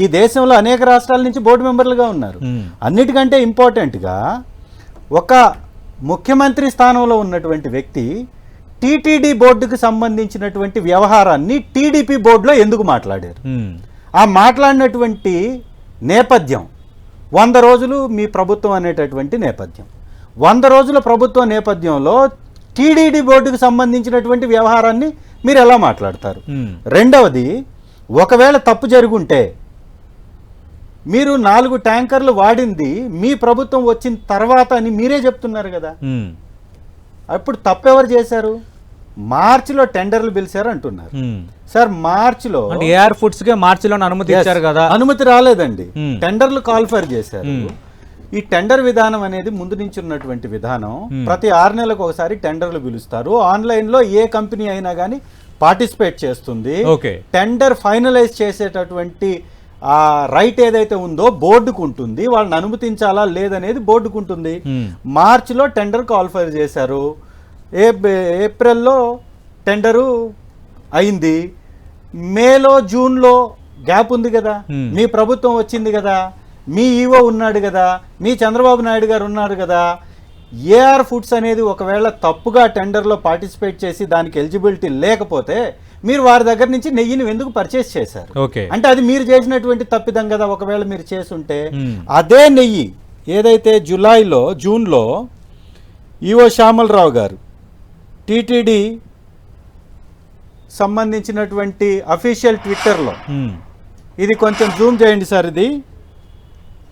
ఈ దేశంలో అనేక రాష్ట్రాల నుంచి బోర్డు మెంబర్లుగా ఉన్నారు. అన్నిటికంటే ఇంపార్టెంట్గా ఒక ముఖ్యమంత్రి స్థానంలో ఉన్నటువంటి వ్యక్తి టీటీడీ బోర్డుకు సంబంధించినటువంటి వ్యవహారాన్ని టీడీపీ బోర్డులో ఎందుకు మాట్లాడారు? ఆ మాట్లాడినటువంటి నేపథ్యం 100 రోజులు మీ ప్రభుత్వం అనేటటువంటి నేపథ్యం. 100 రోజుల ప్రభుత్వ నేపథ్యంలో టీటీడీ బోర్డుకు సంబంధించినటువంటి వ్యవహారాన్ని మీరు ఎలా మాట్లాడతారు? రెండవది, ఒకవేళ తప్పు జరుగుంటే మీరు 4 ట్యాంకర్లు వాడింది మీ ప్రభుత్వం వచ్చిన తర్వాత అని మీరే చెప్తున్నారు కదా. అప్పుడు తప్పెవరు చేశారు? మార్చిలో టెండర్లు పిలిచారు అంటున్నారు. సార్ మార్చిలో ఏఆర్ ఫుడ్స్ కే మార్చిలో అనుమతి ఇచ్చారు కదా. అనుమతి రాలేదండి, టెండర్లు కాల్ఫర్ చేశారు. ఈ టెండర్ విధానం అనేది ముందు నుంచి ఉన్నటువంటి విధానం. ప్రతి 6 నెలలకు ఒకసారి టెండర్లు పిలుస్తారు. ఆన్లైన్లో ఏ కంపెనీ అయినా కానీ పార్టిసిపేట్ చేస్తుంది. టెండర్ ఫైనలైజ్ చేసేటటువంటి ఆ రైట్ ఏదైతే ఉందో బోర్డుకు ఉంటుంది. వాళ్ళని అనుమతించాలా లేదనేది బోర్డుకు ఉంటుంది. మార్చిలో టెండర్ కాల్ఫర్ చేశారు. ఏప్రిల్లో టెండరు అయింది. మేలో జూన్లో గ్యాప్ ఉంది కదా, మీ ప్రభుత్వం వచ్చింది కదా, మీ ఈవో ఉన్నాడు కదా, మీ చంద్రబాబు నాయుడు గారు ఉన్నారు కదా. ఏఆర్ ఫుడ్స్ అనేది ఒకవేళ తప్పుగా టెండర్లో పార్టిసిపేట్ చేసి దానికి ఎలిజిబిలిటీ లేకపోతే మీరు వారి దగ్గర నుంచి నెయ్యిని ఎందుకు పర్చేస్ చేశారు? అంటే అది మీరు చేసినటువంటి తప్పిదం కదా. ఒకవేళ మీరు చేసుంటే అదే నెయ్యి ఏదైతే జూన్లో ఈవో శ్యామలరావు గారు టీటీడీ సంబంధించినటువంటి అఫీషియల్ ట్విట్టర్లో, ఇది కొంచెం జూమ్ చేయండి సార్, ఇది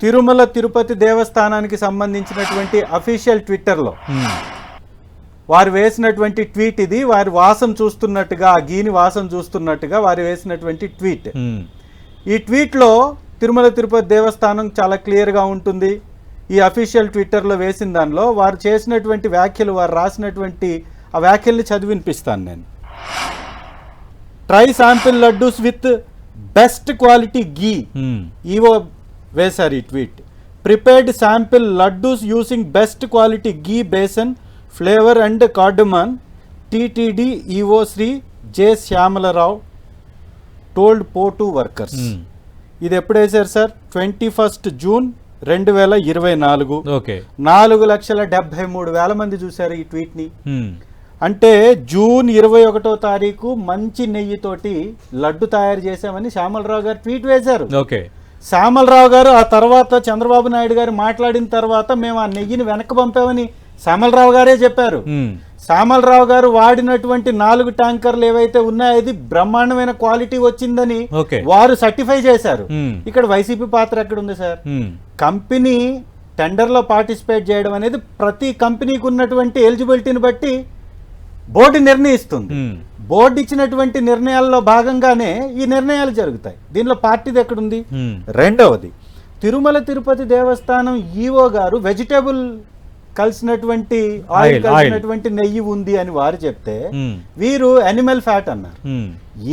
తిరుమల తిరుపతి దేవస్థానానికి సంబంధించినటువంటి అఫీషియల్ ట్విట్టర్లో వారు వేసినటువంటి ట్వీట్ ఇది. వారి వాసం చూస్తున్నట్టుగా, ఆ గీని వాసం చూస్తున్నట్టుగా వారు వేసినటువంటి ట్వీట్. ఈ ట్వీట్లో తిరుమల తిరుపతి దేవస్థానం చాలా క్లియర్గా ఉంటుంది. ఈ అఫీషియల్ ట్విట్టర్లో వేసిన దానిలో వారు చేసినటువంటి వ్యాఖ్యలు, వారు రాసినటువంటి ఆ వ్యాఖ్యల్ని చదివినిపిస్తాను నేను. Try sample laddus with best quality ghee, EO వేశారు ఈ tweet. Prepared sample laddus using best quality ghee besan flavour and cardamom, TTD EO Shri J Shyamala Rao told port workers. ఇది ఎప్పుడు వేశారు సార్? 21 జూన్ 2024. 4,73,000 మంది చూశారు ఈ ట్వీట్ని. అంటే జూన్ 21వ తారీఖు మంచి నెయ్యితోటి లడ్డు తయారు చేశామని శ్యామలరావు గారు ట్వీట్ వేశారు. శ్యామలరావు గారు ఆ తర్వాత చంద్రబాబు నాయుడు గారు మాట్లాడిన తర్వాత మేము ఆ నెయ్యిని వెనక్కి పంపామని శ్యామలరావు గారే చెప్పారు. శ్యామలరావు గారు వాడినటువంటి 4 ట్యాంకర్లు ఏవైతే ఉన్నాయో అది బ్రహ్మాండమైన క్వాలిటీ వచ్చిందని వారు సర్టిఫై చేశారు. ఇక్కడ వైసీపీ పాత్ర ఎక్కడ ఉంది సార్? కంపెనీ టెండర్లో పార్టిసిపేట్ చేయడం అనేది ప్రతి కంపెనీకి ఉన్నటువంటి ఎలిజిబిలిటీని బట్టి బోర్డు నిర్ణయిస్తుంది. బోర్డు ఇచ్చినటువంటి నిర్ణయాల్లో భాగంగానే ఈ నిర్ణయాలు జరుగుతాయి. దీనిలో పార్టీది ఎక్కడుంది? రెండవది, తిరుమల తిరుపతి దేవస్థానం ఈఓ గారు వెజిటేబుల్ కలిసినటువంటి ఆయిల్ కలిసినటువంటి నెయ్యి ఉంది అని వారు చెప్తే వీరు అనిమల్ ఫ్యాట్ అన్నారు.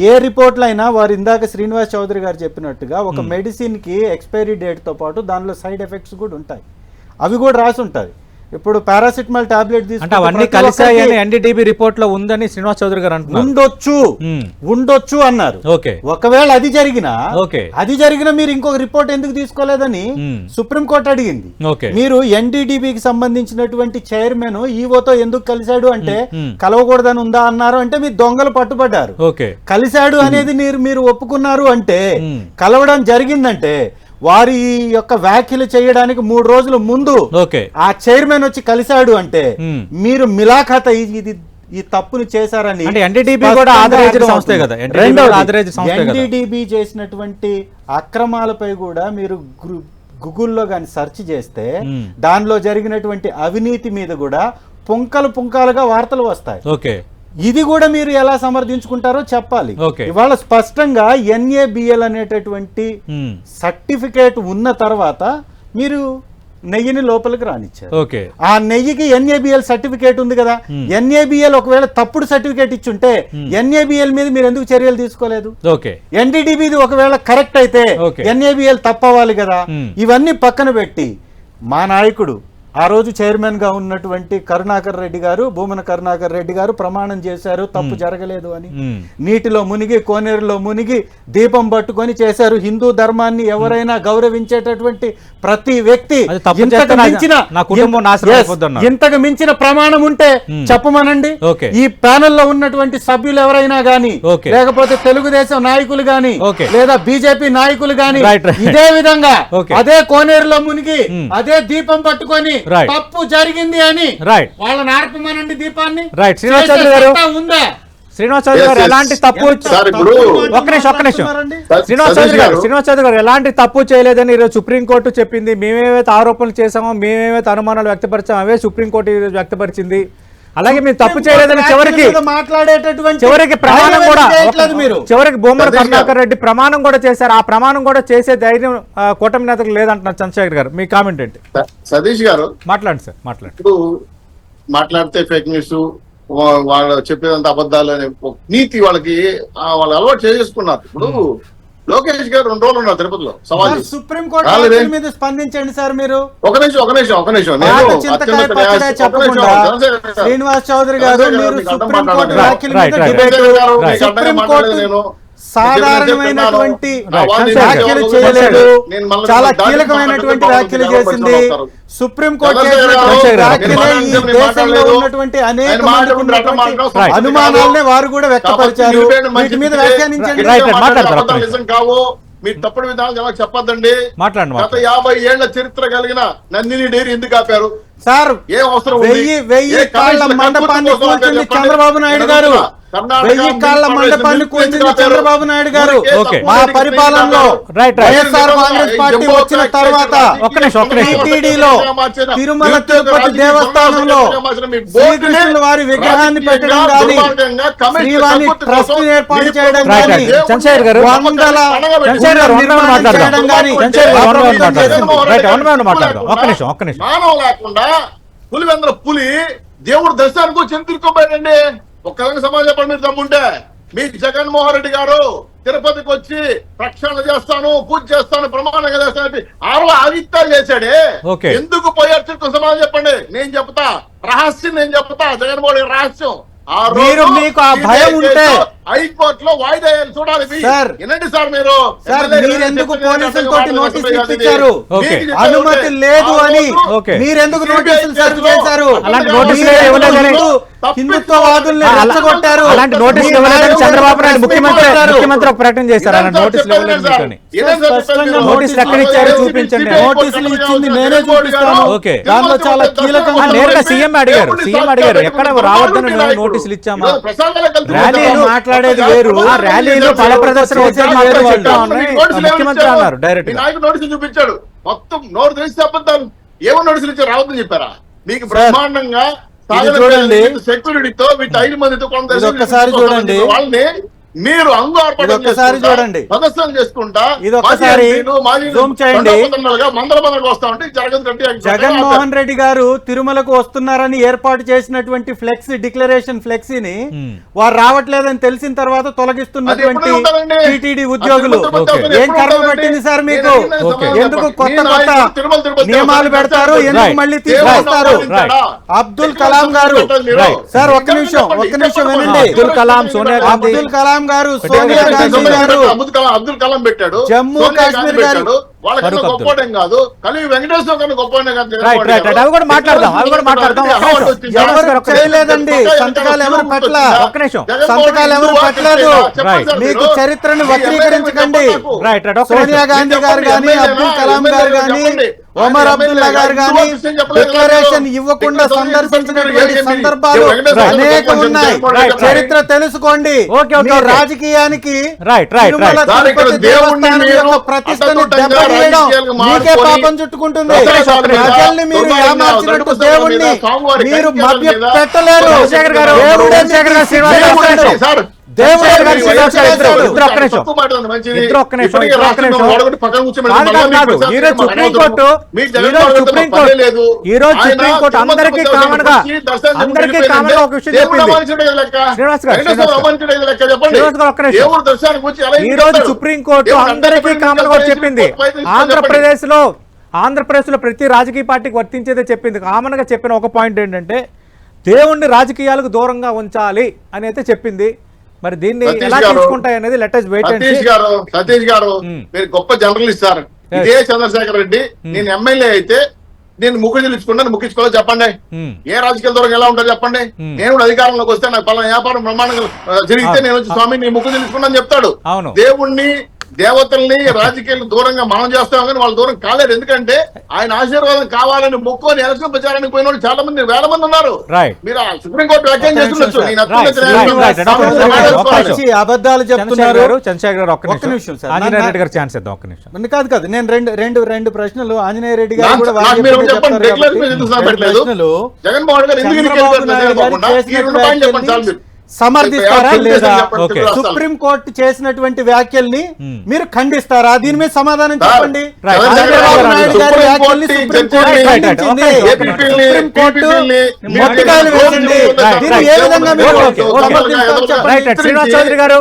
ఏ రిపోర్ట్లు అయినా వారు ఇందాక శ్రీనివాస్ చౌదరి గారు చెప్పినట్టుగా ఒక మెడిసిన్ కి ఎక్స్పైరీ డేట్ తో పాటు దానిలో సైడ్ ఎఫెక్ట్స్ కూడా ఉంటాయి, అవి కూడా రాసి ఉంటాయి. ఇప్పుడు పారాసిటమాల్ టాబ్లెట్ అంటే అవన్నీ కలిసాయని ఎన్డీటీబీ రిపోర్ట్ లో ఉందని శ్రీనివాస్ చౌదరి గారు అంటున్నారు. ఉండొచ్చు అన్నారు. ఒకవేళ అది జరిగినా మీరు ఇంకొక రిపోర్ట్ ఎందుకు తీసుకోలేదని సుప్రీంకోర్టు అడిగింది. మీరు ఎన్డీటీబీకి సంబంధించినటువంటి చైర్మన్ ఈవోతో ఎందుకు కలిశాడు అంటే కలవకూడదని ఉందా అన్నారు అంటే మీరు దొంగలు పట్టుబడ్డారు. కలిశాడు అనేది మీరు ఒప్పుకున్నారు అంటే కలవడం జరిగిందంటే వారి యొక్క వ్యాఖ్యలు చేయడానికి 3 రోజుల ముందు ఆ చైర్మన్ వచ్చి కలిశాడు అంటే మీరు మిలాఖాత ఈ తప్పును చేశారని. ఎన్డీటీబీ చేసినటువంటి అక్రమాలపై కూడా మీరు గూగుల్లో కానీ సెర్చ్ చేస్తే దానిలో జరిగినటువంటి అవినీతి మీద కూడా పుంకాలుగా వార్తలు వస్తాయి. ఇది కూడా మీరు ఎలా సమర్థించుకుంటారో చెప్పాలి. ఇవాళ స్పష్టంగా ఎన్ఏబిఎల్ అనేటటువంటి సర్టిఫికేట్ ఉన్న తర్వాత మీరు నెయ్యిని లోపలికి రానిచ్చారు. ఆ నెయ్యికి ఎన్ఏబిఎల్ సర్టిఫికేట్ ఉంది కదా. ఎన్ఏబిఎల్ ఒకవేళ తప్పుడు సర్టిఫికేట్ ఇచ్చుంటే ఎన్ఏబిఎల్ మీద మీరు ఎందుకు చర్యలు తీసుకోలేదు? ఎన్డీటీబీది ఒకవేళ కరెక్ట్ అయితే ఎన్ఏబిఎల్ తప్పవాలి కదా. ఇవన్నీ పక్కన పెట్టి మా నాయకుడు ఆ రోజు చైర్మన్ గా ఉన్నటువంటి భూమన కరుణాకర్ రెడ్డి గారు ప్రమాణం చేశారు తప్పు జరగలేదు అని. నీటిలో మునిగి కోనేరులో మునిగి దీపం పట్టుకొని చేశారు. హిందూ ధర్మాన్ని ఎవరైనా గౌరవించేటటువంటి ప్రతి వ్యక్తి ఇంతకు మించిన ప్రమాణం ఉంటే చెప్పమనండి. ఈ ప్యానెల్ లో ఉన్నటువంటి సభ్యులు ఎవరైనా గాని లేకపోతే తెలుగుదేశం నాయకులు గాని లేదా బీజేపీ నాయకులు గాని ఇదే విధంగా అదే కోనేరులో మునిగి అదే దీపం పట్టుకొని తప్పు జరిగింది అని వాళ్ళని ఆర్పమనండి దీపాన్ని. శ్రీనివాస్ చౌదరి గారు ఎలాంటి తప్పు శ్రీనివాస్ చౌదరి గారు ఎలాంటి తప్పు చేయలేదని ఈరోజు సుప్రీంకోర్టు చెప్పింది. మేమేమైతే ఆరోపణలు చేసామో మేమేమైతే అనుమానాలు వ్యక్తపరిచామో అవే సుప్రీంకోర్టు ఈరోజు వ్యక్తపరిచింది. అలాగే మేము తప్పు చేయలేదని చివరికి ప్రమాణం కూడా చివరికి భూమన కరుణాకర్ రెడ్డి ప్రమాణం కూడా చేశారు. ఆ ప్రమాణం కూడా చేసే ధైర్యం కూటమి నేతలకు లేదంటున్నారు. చంద్రశేఖర్ గారు మీ కామెంట్ ఏంటి? సతీష్ గారు మాట్లాడండి సార్. ఇప్పుడు మాట్లాడితే ఫేక్ న్యూస్ వాళ్ళు చెప్పేదంత అబద్ధాలు అనే నీతి వాళ్ళకి వాళ్ళు అలవాటు చేసుకున్నారు. ఇప్పుడు లోకేష్ గారు 2 రోజులు ఉన్నారు తిరుపతిలో సవాల్ సుప్రీంకోర్టు మీద స్పందించండి సార్. మీరు ఒక నిమిషం శ్రీనివాస్ చౌదరి గారు మీరు సుప్రీంకోర్టు వ్యాఖ్యల మీద డిబేట్ సుప్రీంకోర్టు సాధారణమైనటువంటి వ్యాఖ్యలు చేయలేదు, చాలా కీలకమైనటువంటి వ్యాఖ్యలు చేసింది. సుప్రీంకోర్టు దేశంలో ఉన్నటువంటి అనేక అనుమానాలనే వారు కూడా వ్యక్తపరిచారు. వీటి మీద వ్యాఖ్యానించండి. మీరు తప్పుడు విధానం చెప్పొద్దండి. గత 50 ఏళ్ల చరిత్ర కలిగిన నందిని డైరీ ఎందుకు ఆపారు సార్? ఏ అవసరం? 1000 కాళ్ల మండపాన్ని కూల్చింది చంద్రబాబు నాయుడు గారు. 1000 కాళ్ల మండపాన్ని కూల్చింది చంద్రబాబు నాయుడు గారు. మా పరిపాలనలో వైఎస్ఆర్ కాంగ్రెస్ పార్టీ వచ్చిన తర్వాత టీటీడీలో తిరుమల తిరుపతి దేవస్థానంలో శ్రీకృష్ణుల వారి విగ్రహాన్ని పెట్టడం కానీ శ్రీవాణి ట్రస్ట్ ఏర్పాటు చేయడం కానీ వందల చేయడం కానీ మానవ లేకుండా పులి దేవుడు దర్శనానికి వచ్చి ఎందుకు తిరుక్కోపోయాడండి? ఒక్కదానికి సమాజం చెప్పండి మీరు దమ్ముంటే. మీ జగన్మోహన్ రెడ్డి గారు తిరుపతికి వచ్చి ప్రక్షాళన చేస్తాను, పూజ చేస్తాను, ప్రమాణంగా చేస్తాను ఆదిత్యాలు చేశాడే. ఎందుకు పోయారు సమాజం చెప్పండి. నేను చెప్తా రహస్యం, నేను చెప్తా జగన్మోహన్ రెడ్డి రహస్యం. మీకు ఆ భయం ఉంటే హైకోర్టులో వాయిదా చూడాలి. వినండి సార్, మీరెందుకు పోలీసులతో నోటీసులు ఇప్పించారు? అనుమతి లేదు అని మీరెందుకు నోటీసులు సర్వ్ చేశారు? హిందుత్వవాదుల్ని రెచ్చగొట్టారు. అలాంటి నోటీసులు ఇవ్వలేదని చంద్రబాబు నాయుడు ముఖ్యమంత్రి ఒక ప్రకటన చేశారు. అలాంటి నోటీసులు ఇవ్వలేదు. నోటీసులు ఎక్కడ ఇచ్చారు చూపించండి. నోటీసులు ఇచ్చింది నేనే చూపిస్తాను. దాంట్లో చాలా కీలకంగా నేరుగా సీఎం అడిగారు ఎక్కడ రావద్దని నోటీసులు ఇచ్చామా? ర్యాలీలు మాట్లాడేది వేరు, ర్యాలీలు ఫల ప్రదర్శన ముఖ్యమంత్రి అన్నారు డైరెక్ట్. నోటీసులు చూపించాడు. మొత్తం నోరు తెలిసి అబద్ధాలు ఏమన్నా నడుచులు రావద్దని చెప్పారా? మీకు బ్రహ్మాండంగా చూడండి, సెక్యూరిటీతో వీటి 5 మందితో ఇది ఒక్కసారి చూడండి, వాళ్ళని మీరు ఒక్కసారి చూడండి, ప్రదర్శన చేసుకుంటా ఇది ఒక్కసారి జూమ్ చేయండి. మందల వస్తా ఉంటే జగన్మోహన్ రెడ్డి గారు తిరుమలకు వస్తున్నారని ఏర్పాటు చేసినటువంటి ఫ్లెక్సీ, డిక్లరేషన్ ఫ్లెక్సీని వారు రావట్లేదని తెలిసిన తర్వాత తొలగిస్తున్నటువంటి టీటీడీ ఉద్యోగులు ఏం కర్మ పట్టింది సార్ మీకు? ఎందుకు కొత్త కొత్త నియమాలు పెడతారు, ఎందుకు మళ్ళీ తీసుకొస్తారు? అబ్దుల్ కలాం గారు, సార్ ఒక్క నిమిషం వినండి. అబ్దుల్ కలాం, సోనియా గాంధీ, అబ్దుల్ కలాం గారు, సోనియా గాంధీ గారు, అబ్దుల్ కలాం పెట్టాడు, జమ్మూ కాశ్మీర్ గారు, వాళ్ళకన్నా గొప్పడం కాదు, కలిగి వెంకటేశ్వర కన్నా గొప్పనే కాదు. అవి కూడా మాట్లాడదాం. ఎవరు చేయలేదండి, సంతకాలు ఎవరు పట్ల, సంతకాలు ఎవరు పట్టలేదు. మీకు చరిత్రను వక్రీకరించకండి. సోనియా గాంధీ గారు కానీ, అబ్దుల్ కలాం గారు కానీ, ఒమర్ అబ్దుల్లా గారు కానీ డిక్లరేషన్ ఇవ్వకుండా సందర్శించినటువంటి సందర్భాలు అనేక ఉన్నాయి. చరిత్ర తెలుసుకోండి. రాజకీయానికి ప్రతిష్టను దెబ్బతీయడం మీకే పాపం చుట్టుకుంటుంది. ప్రజల్ని మీరు ఏమార్చినట్టు దేవుణ్ణి మీరు మభ్య పెట్టలేరు. సుప్రీంకోర్టు అందరికీ కామన్ గా ఒక విషయం చెప్పింది. ఈ రోజు సుప్రీంకోర్టు అందరికీ కామన్ గా చెప్పింది. ఆంధ్రప్రదేశ్ లో ప్రతి రాజకీయ పార్టీకి వర్తించేదే చెప్పింది. కామన్ గా చెప్పిన ఒక పాయింట్ ఏంటంటే దేవుణ్ణి రాజకీయాలకు దూరంగా ఉంచాలి అని అయితే చెప్పింది. మరి దీన్ని ఎలా తీసుకుంటాయి అనేది let us wait and see. Satish గారు మీరు గొప్ప జర్నలిస్ట్ సార్. ఇదే చంద్రశేఖర్ రెడ్డి నేను ఎమ్మెల్యే అయితే నేను ముక్కు చెల్లించుకున్నాను, ముక్కించుకోవాలి చెప్పండి. ఏ రాజకీయాల దూరం ఎలా ఉంటారు చెప్పండి. నేను కూడా అధికారంలోకి వస్తే నాకు పలానా వ్యాపారం బ్రహ్మాండంగా జరిగితే నేను వచ్చి స్వామి నీ ముక్కు చెల్లించుకున్నాను చెప్తాడు. దేవుణ్ణి దేవతల్ని రాజకీయాలకు దూరంగా మనం చేస్తాం కానీ వాళ్ళు దూరం కాలేరు. ఎందుకంటే ఆయన ఆశీర్వాదం కావాలని మొక్కుని ఎలక్షన్ ప్రచారానికి పోయిన వాళ్ళు చాలా మంది, వేల మంది ఉన్నారు. మీరు సుప్రీంకోర్టు వ్యాఖ్యానం చేస్తుండొచ్చు. అబద్ధాలు చెప్తున్నారు. చంద్రశేఖర్ ఒక్క నిమిషం, ఆంజనేయ రెడ్డి గారు ఛాన్స్ ఇద్దాం. ఒక్క నిమిషం. కాదు నేను రెండు ప్రశ్నలు ఆంజనేయ రెడ్డి గారు కూడా జగన్మోహన్ గారు ఎందుకు సమర్థిస్తారా లేదా? సుప్రీం కోర్టు చేసినటువంటి వ్యాఖ్యల్ని మీరు ఖండిస్తారా? దీని మీద సమాధానం చెప్పండి. చంద్రబాబు నాయుడు గారి వ్యాఖ్యల్ని సుప్రీం కోర్టు ఖండించింది, సుప్రీం కోర్టు మొట్టికాయలు వేసింది. దీన్ని ఏ విధంగా మీరు శ్రీనివాస్ చౌదరి గారు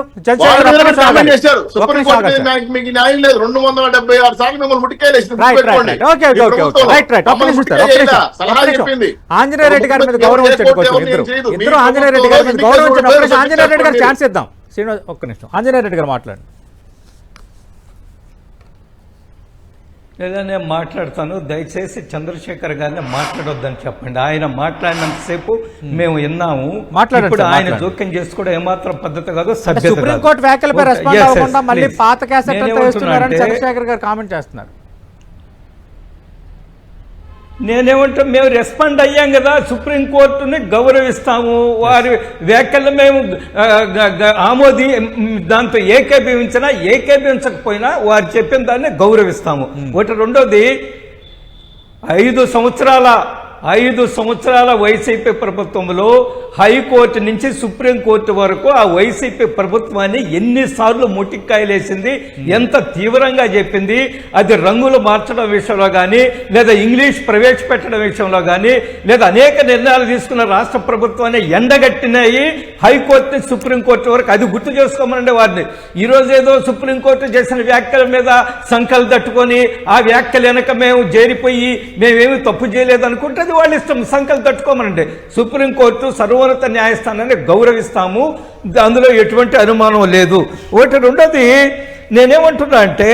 సుప్రీం కోర్టు మీకు న్యాయం లేదు, 276 సార్లు మిమ్మల్ని ముట్టికాయలు సలహా చెప్పింది. ఆంజనేయ రెడ్డి గారి మీద గౌరవం ఇద్దరు ఆంజనేయ రెడ్డి గారి మీద గౌరవం ఆంజనేయ రెడ్డి గారు ఛాన్స్ ఇద్దాం. శ్రీనివాస్ ఒక్క నిమిషం, ఆంజనేయ రెడ్డి గారు మాట్లాడండి. లేదా నేను మాట్లాడతాను, దయచేసి చంద్రశేఖర్ గారిని మాట్లాడొద్దని చెప్పండి. ఆయన మాట్లాడినంతసేపు మేము విన్నాము. ఇప్పుడు ఆయన జోక్యం చేసుకోవడం ఏమాత్రం పద్ధతి కాదు, సభ్యత. సుప్రీంకోర్టు వ్యాఖ్యలపై రెస్పాండ్ అవ్వకుండా మళ్ళీ పాత క్యాసెట్ వేస్తున్నారని చంద్రశేఖర్ గారు కామెంట్ చేస్తున్నారు. నేనేమంటా, మేము రెస్పాండ్ అయ్యాం కదా, సుప్రీంకోర్టుని గౌరవిస్తాము. వారి వ్యాఖ్యలు మేము దాంతో ఏకీభవించకపోయినా వారు చెప్పిన దాన్ని గౌరవిస్తాము. ఒకటి. రెండోది, 5 సంవత్సరాల వైసీపీ ప్రభుత్వంలో హైకోర్టు నుంచి సుప్రీంకోర్టు వరకు ఆ వైసీపీ ప్రభుత్వాన్ని ఎన్నిసార్లు ముట్టికాయలేసింది, ఎంత తీవ్రంగా చెప్పింది. అది రంగులు మార్చడం విషయంలో కానీ, లేదా ఇంగ్లీష్ ప్రవేశపెట్టడం విషయంలో కానీ, లేదా అనేక నిర్ణయాలు తీసుకున్న రాష్ట్ర ప్రభుత్వాన్ని ఎండగట్టినాయి హైకోర్టు సుప్రీంకోర్టు వరకు. అది గుర్తు చేసుకోమనండి వారిని. ఈరోజు ఏదో సుప్రీంకోర్టు చేసిన వ్యాఖ్యల మీద సంకలు తట్టుకొని ఆ వ్యాఖ్యలు వెనక మేము చేరిపోయి మేమేమి తప్పు చేయలేదు అనుకుంటే వాళ్ళ ఇష్టం, సంకలు తట్టుకోమనండి. సుప్రీంకోర్టు సర్వోన్నత న్యాయస్థానాన్ని గౌరవిస్తాము, అందులో ఎటువంటి అనుమానం లేదు. ఒకటి. రెండోది, నేనేమంటున్నా అంటే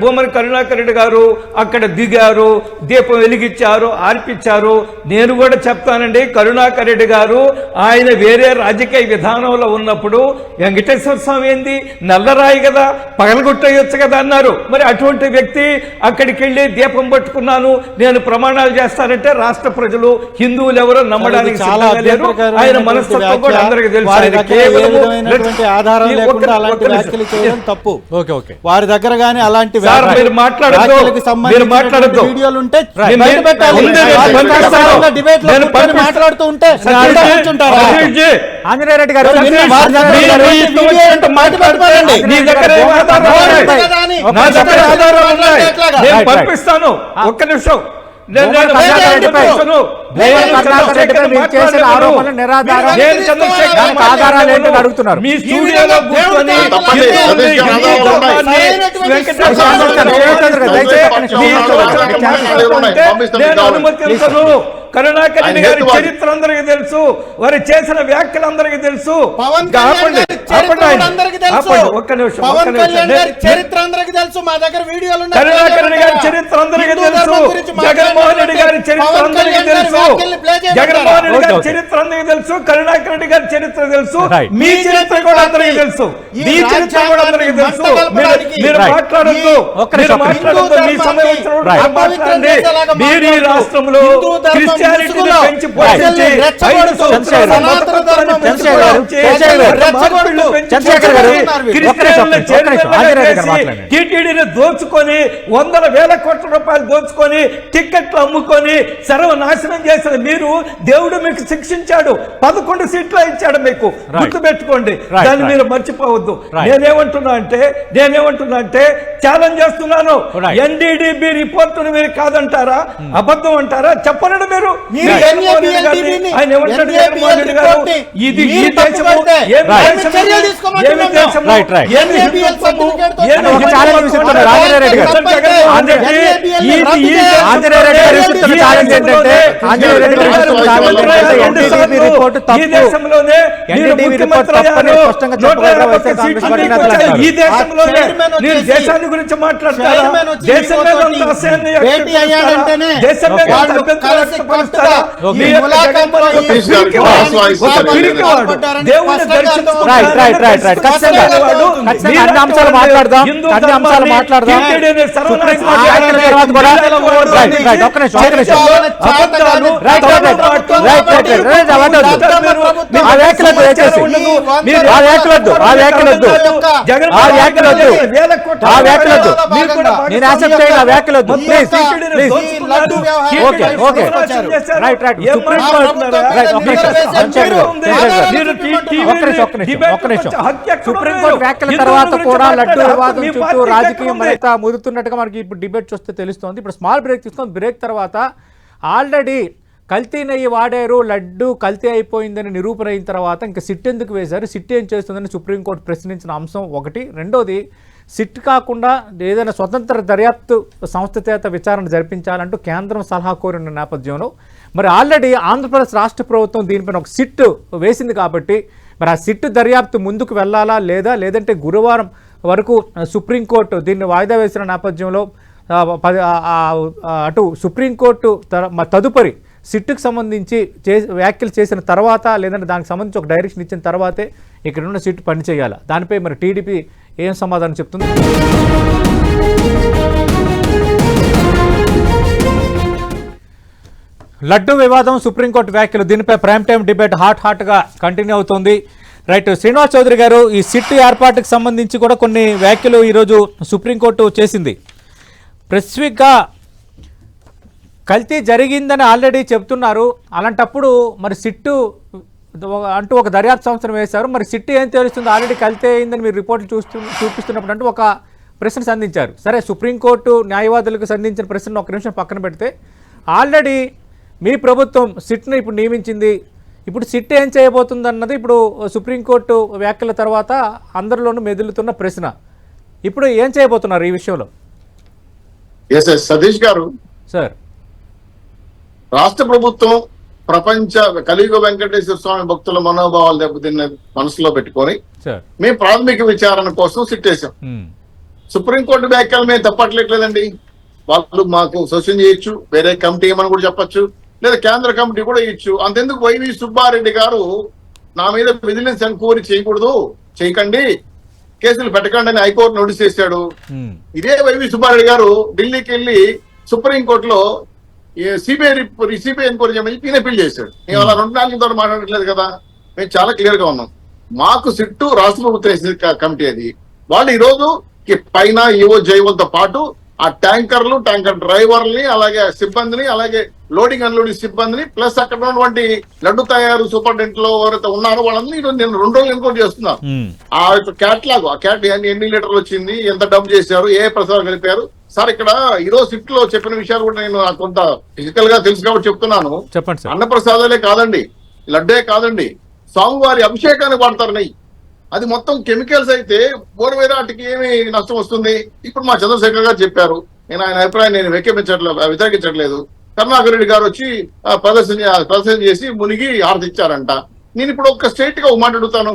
భూమని కరుణాకర్ రెడ్డి గారు అక్కడ దిగారు, దీపం వెలిగించారు, ఆర్పించారు. నేను కూడా చెప్తానండి, కరుణాకర్ రెడ్డి గారు ఆయన వేరే రాజకీయ విధానంలో ఉన్నప్పుడు వెంకటేశ్వర స్వామి ఏంది, నల్లరాయి కదా, పగలగొట్టేయొచ్చు కదా అన్నారు. మరి అటువంటి వ్యక్తి అక్కడికి వెళ్ళి దీపం పట్టుకున్నాను, నేను ప్రమాణాలు చేస్తానంటే రాష్ట్ర ప్రజలు, హిందువులు ఎవరో నమ్మడానికి సిద్ధంగా లేరు. ఆయన మనస్తత్వం కూడా అందరికీ తెలుసు. ఆధారం లేకుండా అలాంటి వ్యాఖ్యలు చేయడం తప్పు. వారి దగ్గర గానీ అలాంటి సార్, మీరు మాట్లాడొద్దు. వ్యాఖ్యలకు సంబంధించిన మీరు మాట్లాడొద్దు. వీడియోలు ఉంటే నేను- బయట పెట్టాలి. ఉంది, నేను పంపిస్తాను. డిబేట్ లో నేను కూర్చొని పంపిస్తాను. మాట్లాడుతూ ఉంటే సతీష్ జీ, కూర్చుంటారా? సతీష్ జీ, ఆంజనేయ రెడ్డి గారు మీరు సతీష్, మాట్లాడండి. ఆంజనేయ రెడ్డి గారు, ఈ వీడియో ఏంటో మాట్లాడతారండి. నీ దగ్గర ఏం ఆధారాలు ఉన్నాయి? నా దగ్గర ఆధారాలు ఉన్నాయి. నేను పంపిస్తాను. ఒక్క నిమిషం. నేను కరుణాకర్ రెడ్డిపై పంపిస్తాను. భూమన కరుణాకర్ రెడ్డిపై మీరు చేసిన ఆరోపణలు నిరాధారం. నేను చంద్రశేఖర్ దానికి ఆధారాలు ఏంటో అడుగుతున్నారు. మీ స్టూడియోలో కూర్చొని తప్పండి. హిందూ ఉంది, సతీష్ గారు హిందూ ఆధారాలు ఉన్నాయి. ధర్మాన్ని వెంకటేశ్వర నేను అనుమతించను. కరుణాకర్ రెడ్డి గారి చరిత్ర అందరికీ తెలుసు, వారు చేసిన వ్యాఖ్యలు అందరికీ తెలుసు. పవన్ ఇంకా కళ్యాణ్ ఆపండి, గారి చరిత్ర ఆపండి. అందరికీ తెలుసు. ఆపండి, ఒక్క నిమిషం, ఒక్క పవన్ నిమిషం. కళ్యాణ్ గారి చరిత్ర అందరికీ తెలుసు. మా దగ్గర వీడియోలు ఉన్నాయి. కరుణాకర్ రెడ్డి గారి చరిత్ర అందరికీ హిందూ తెలుసు. ధర్మం గురించి జగన్మోహన్ రెడ్డి గారి చరిత్ర పవన్ అందరికీ కళ్యాణ్ గారి తెలుసు. వ్యాఖ్యల్ని ప్లే చేయమంటారా? జగన్మోహన్ రెడ్డి గారి ఓకే. చరిత్ర అందరికీ తెలుసు. కరుణాకర్ రెడ్డి గారి చరిత్ర తెలుసు. Right. మీ చరిత్ర కూడా అందరికీ తెలుసు. ఈ మీ చరిత్ర కూడా అందరికీ తెలుసు. రాజ్యాంగాన్ని మీరు Right. మాట్లాడొద్దు. ఒక్క మీరు నిమిషం. మాట్లాడొద్దు. మీ సమయం Right. వచ్చినప్పుడు మాట్లాడండి. అపవిత్రం మీరు ఈ చేసేలాగా రాష్ట్రంలో హిందూ ధర్మం క్రిస్టియానిటీని ముసుగులో పెంచి Right. పోషించి రెచ్చగొడుతూ, 5 సంవత్సరాల సనాతన ధర్మం మతతత్వాన్ని చంద్రశేఖర్ గారు, పెంచి చంద్రశేఖర్ గారు, మార్పిళ్ళు పెంచి చంద్రశేఖర్ గారు, క్రిస్టియన్ల ఒక్క నిమిషం, చరిత్రను ఆంజనేయ రెడ్డి గారు చేసి మాట్లాడండి. టీటీడీని దోచుకొని వందల వేల కోట్ల రూపాయలు దోచుకొని టిక్కెట్లు అమ్ముకొని సర్వనాశనం చేసిన మీరు, దేవుడు మీకు శిక్షించాడు. 11 సీట్లు ఇచ్చాడు మీకు. Right. గుర్తు పెట్టుకోండి. Right, దాన్ని right. మీరు మర్చిపోవద్దు. Right. నేనేమంటున్నా అంటే ఛాలెంజ్ చేస్తున్నాను. Right. ఎన్డీడీబీ రిపోర్టును మీరు కాదంటారా, అబద్ధం అంటారా? చెప్పనండి మీరు. మీరు జగన్మోహన్ రెడ్డి NABL గారిని, ఆయన ఏమంటాడు NABL జగన్మోహన్ రెడ్డి గారు? రిపోర్ట్ని ఇది ఈ మీరు దేశము, తప్పుపడితే ఏమి Right. దేశము? చర్యలు తీసుకోమంటున్నాం ఏమి దేశము? Right, right. ఏమి NABL హిందుత్వము? సర్టిఫికేట్తో ఏమి ఒక ఛాలెంజ్ విసురుతున్నారు ఆంజనేయ రెడ్డి గారు. జగన్మోహన్ రెడ్డి ఆంజనేయ రెడ్డి గారు ఇస్తున్న ఛాలెంజ్ ఏంటంటే, ఆంజనేయ రెడ్డి గారు ఇస్తున్న ఛాలెంజ్ ఏంటంటే, ఎన్డీడీబీ రిపోర్ట్ ఈ తప్పు. దేశంలోనే మీరు NDTV రిపోర్ట్ ముఖ్యమంత్రి తప్పని అయ్యారు. స్పష్టంగా 121 చెప్పగలిగే సీట్లు కాంగ్రెస్ మీకు పార్టీ వచ్చాయి. నేతలు ఈ దేశంలోనే చైర్మన్ మీరు వచ్చేసి, దేశాన్ని గురించి మాట్లాడతారా? చైర్మన్ వచ్చి దేశం మీద మీతోటి అంత అసహ్యాన్ని భేటీ వ్యక్తపరుస్తారా? అయ్యాడంటేనే దేశం మీద వాళ్ళు అంత అభ్యంతరం కలిసి వ్యక్తపరుస్తారా? కట్టుగా మీ ఈ యొక్క ములాఖాతులో జగన్మోహన్ ఈ రెడ్డి గారికి పిరికివాడు. వాయిస్ ఒక ఇస్తారు. పిరికివాడు. దేవుణ్ణి దర్శించుకుంటానని రైట్, రైట్, రైట్, రైట్. ఖచ్చితంగా ఖచ్చితంగా అన్ని అంశాలు మాట్లాడదాం. అన్ని అంశాలు మాట్లాడదాం. సుప్రీం కోర్టు వ్యాఖ్యల తర్వాత కూడా రైట్, రైట్, ఒక్క నిమిషం, ఒక్క నిమిషం. అబద్ధాలు, right, right, right, right, right, right, right, అవద్దొద్దు. ఆ వ్యాఖ్యలొద్దు దయచేసి. ఆ వ్యాఖ్యలొద్దు, ఆ వ్యాఖ్యలొద్దు, ఆ వ్యాఖ్యలొద్దు, ఆ వ్యాఖ్యలొద్దు. నేను యాక్సెప్ట్ చేయను, ఆ వ్యాఖ్యలొద్దు. Please, please. Okay, okay. Right, right. Supreme Court right, ఒక్క నిమిషం. చంద్రశేఖర్ గారు, ఒక్క నిమిషం. సుప్రీం కోర్టు వ్యాఖ్యల తర్వాత కూడా లడ్డు వివాదం చుట్టూ రాజకీయం మరింత ముదురుతున్నట్టుగా మనకి ఇప్పుడు డిబేట్ చూస్తే తెలుస్తోంది. ఇప్పుడు స్మాల్ బ్రేక్ తీసుకొని బ్రేక్ తర్వాత ఆల్రెడీ కల్తీ నెయ్యి వాడారు, లడ్డు కల్తీ అయిపోయిందని నిరూపణ అయిన తర్వాత ఇంకా సిట్ ఎందుకు వేశారు, సిట్ ఏం చేస్తుందని సుప్రీంకోర్టు ప్రశ్నించిన అంశం ఒకటి. రెండోది, సిట్ కాకుండా ఏదైనా స్వతంత్ర దర్యాప్తు సంస్థ చేత విచారణ జరిపించాలంటూ కేంద్రం సలహా కోరిన నేపథ్యంలో మరి ఆల్రెడీ ఆంధ్రప్రదేశ్ రాష్ట్ర ప్రభుత్వం దీనిపైన ఒక సిట్ వేసింది కాబట్టి మరి ఆ సిట్ దర్యాప్తు ముందుకు వెళ్ళాలా లేదా, లేదంటే గురువారం వరకు సుప్రీంకోర్టు దీన్ని వాయిదా వేసిన నేపథ్యంలో అటు సుప్రీంకోర్టు తదుపరి సిట్టుకు సంబంధించి వ్యాఖ్యలు చేసిన తర్వాత, లేదంటే దానికి సంబంధించి ఒక డైరెక్షన్ ఇచ్చిన తర్వాతే ఇక్కడ ఉన్న సిట్ పనిచేయాలి. దానిపై మరి టీడీపీ ఏం సమాధానం చెప్తుంది? లడ్డు వివాదం, సుప్రీంకోర్టు వ్యాఖ్యలు, దీనిపై ప్రైమ్ టైం డిబేట్ హాట్గా కంటిన్యూ అవుతోంది. రైట్, శ్రీనివాస్ చౌదరి గారు, ఈ సిట్ ఏర్పాటుకు సంబంధించి కూడా కొన్ని వ్యాఖ్యలు ఈరోజు సుప్రీంకోర్టు చేసింది. స్పెసిఫిక్గా కల్తీ జరిగిందని ఆల్రెడీ చెప్తున్నారు. అలాంటప్పుడు మరి సిట్టు అంటూ ఒక దర్యాప్తు సంస్థను వేశారు. మరి సిట్టు ఏం తెలుస్తుంది, ఆల్రెడీ కల్తీ అయిందని మీరు రిపోర్ట్లు చూపిస్తున్నప్పుడు అంటూ ఒక ప్రశ్న సంధించారు. సరే, సుప్రీంకోర్టు న్యాయవాదులకు సంధించిన ప్రశ్నను ఒక నిమిషం పక్కన పెడితే, ఆల్రెడీ మీ ప్రభుత్వం సిట్ను ఇప్పుడు నియమించింది. ఇప్పుడు సిట్ ఏం చేయబోతుంది అన్నది ఇప్పుడు సుప్రీంకోర్టు వ్యాఖ్యల తర్వాత అందరిలోనూ మెదులుతున్న ప్రశ్న. ఇప్పుడు ఏం చేయబోతున్నారు ఈ విషయంలో? సతీష్ గారు, సార్, రాష్ట్ర ప్రభుత్వం ప్రపంచ కలియుగ వెంకటేశ్వర స్వామి భక్తుల మనోభావాలు దెబ్బతిన్న మనసులో పెట్టుకొని సార్, మేము ప్రాథమిక విచారణ కోసం సిట్ వేసాం. సుప్రీంకోర్టు వ్యాఖ్యలు మేము తప్పట్లేదండి. వాళ్ళు మాకు సూచన చేయొచ్చు, వేరే కమిటీ ఏమని కూడా చెప్పొచ్చు, లేదా కేంద్ర కమిటీ కూడా ఇచ్చు. అంతెందుకు వైవి సుబ్బారెడ్డి గారు నా మీద విజిలెన్స్ ఎంక్వైరీ చేయకూడదు, చేయకండి, కేసులు పెట్టకండి అని హైకోర్టు నోటీస్ చేశాడు. ఇదే వైవి సుబ్బారెడ్డి గారు ఢిల్లీకి వెళ్ళి సుప్రీంకోర్టులో సిబిఐ ఎంక్వైరీ చేయమని ఈయన అప్పీల్ చేశాడు. మేము అలా 2-4 మాట్లాడట్లేదు కదా, మేము చాలా క్లియర్ గా ఉన్నాం. మాకు సిట్టు రాష్ట్ర ప్రభుత్వం వేసిన కమిటీ అది. వాళ్ళు ఈ రోజు పైన ఈవో జైవోలతో పాటు ఆ ట్యాంకర్లు, ట్యాంకర్ డ్రైవర్ని, అలాగే సిబ్బందిని, అలాగే లోడింగ్ అన్లోడింగ్ సిబ్బందిని, ప్లస్ అక్కడ ఉన్నటువంటి లడ్డు తయారు సూపరింటెండెంట్ లో ఎవరైతే ఉన్నారో వాళ్ళని నేను 2 రోజులు ఎన్కౌంటర్ చేస్తున్నాను. ఆ క్యాట్లాగ్, ఆ క్యాట్ ఎన్ని లీటర్లు వచ్చింది, ఎంత డబ్బు చేశారు, ఏ ప్రసాదం కలిపారు. సార్ ఇక్కడ ఈరోజు సిట్ లో చెప్పిన విషయాలు కూడా నేను కొంత ఫిజికల్ గా తెలుసు కాబట్టి చెప్తున్నాను. చెప్పండి సార్. అన్నప్రసాదాలే కాదండి, లడ్డే కాదండి, స్వామివారి అభిషేకానికి వాడతారు నెయ్యి. అది మొత్తం కెమికల్స్ అయితే వాటికి ఏమి నష్టం వస్తుంది? ఇప్పుడు మా చంద్రశేఖర్ గారు చెప్పారు, నేను ఆయన అభిప్రాయం నేను వ్యతిరేకించట్లేదు. కరుణాకర్ రెడ్డి గారు వచ్చి ప్రదర్శన చేసి మునిగి ఆర్థించారంట. నేను ఇప్పుడు ఒక్క స్టేట్ గా ఒక మాట అడుగుతాను.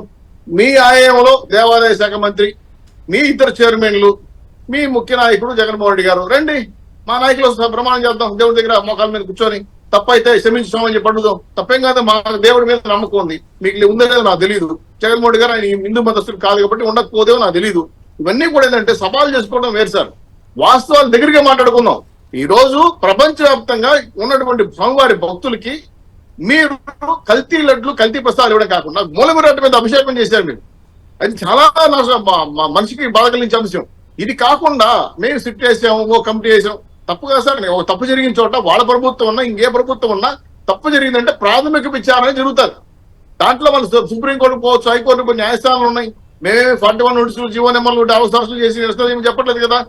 మీ ఆయంలో దేవాదాయ శాఖ మంత్రి, మీ ఇద్దరు చైర్మన్లు, మీ ముఖ్య నాయకుడు జగన్మోహన్ రెడ్డి గారు రండి, మా నాయకులు ప్రమాణం చేద్దాం దేవుడి దగ్గర మోకాల మీద కూర్చొని. తప్పైతే క్షమించుకోమని చెప్పి అడుగుదాం. తప్పేం కాదు, మా దేవుడి మీద నమ్మకం ఉంది. మీకు ఉందో లేదో నాకు తెలియదు. జగన్మోహన్ రెడ్డి గారు ఆయన హిందూ మతస్థులు కాదు కాబట్టి ఉండకపోతే నాకు తెలియదు. ఇవన్నీ కూడా ఏంటంటే సవాల్ చేసుకోవడం వేరు సార్. వాస్తవాలు దగ్గరగా మాట్లాడుకుందాం. ఈ రోజు ప్రపంచవ్యాప్తంగా ఉన్నటువంటి స్వామివారి భక్తులకి మీరు కల్తీ లడ్లు, కల్తీ ప్రసాదాలు ఇవ్వడం కాకుండా మూలమూరట్టు మీద అభిషేకం చేశారు మీరు. అది చాలా మనిషికి బాధ కలిగించే అంశం. ఇది కాకుండా మేము సిట్ వేసాము, ఓ కమిటీ వేసాం. తప్పు కాదు సార్. ఒక తప్పు జరిగిన చోట వాళ్ళ ప్రభుత్వం ఉన్నా ఇంకే ప్రభుత్వం ఉన్నా తప్పు జరిగిందంటే ప్రాథమిక విచారణ జరుగుతుంది. దాంట్లో మన సుప్రీంకోర్టు పోవచ్చు, హైకోర్టు న్యాయస్థానాలు ఉన్నాయి. మేమే 41 నోటీసులు, జీవో నెంబర్లు, అవసరాలు చేసి ఏమి చెప్పట్లేదు కదా.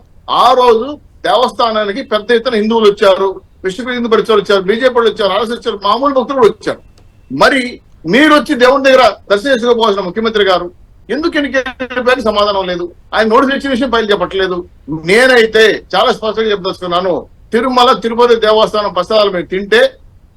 ఆ రోజు దేవస్థానానికి పెద్ద ఎత్తున హిందువులు వచ్చారు, విశ్వ హిందూ పరిచయాలు వచ్చారు, బీజేపీ వాళ్ళు వచ్చారు, ఆర్ఎస్ వచ్చారు, మామూలు భక్తులు కూడా వచ్చారు. మరి మీరు వచ్చి దేవుని దగ్గర దర్శనం చేసుకోవాల్సిన ముఖ్యమంత్రి గారు ఎందుకు ఎన్నికైన సమాధానం లేదు? ఆయన నోటీసులు ఇచ్చిన విషయం పైన చెప్పట్లేదు. నేనైతే చాలా స్పష్టంగా చెప్పదలుచుకున్నాను, తిరుమల తిరుపతి దేవస్థానం ప్రసాదాలు మేము తింటే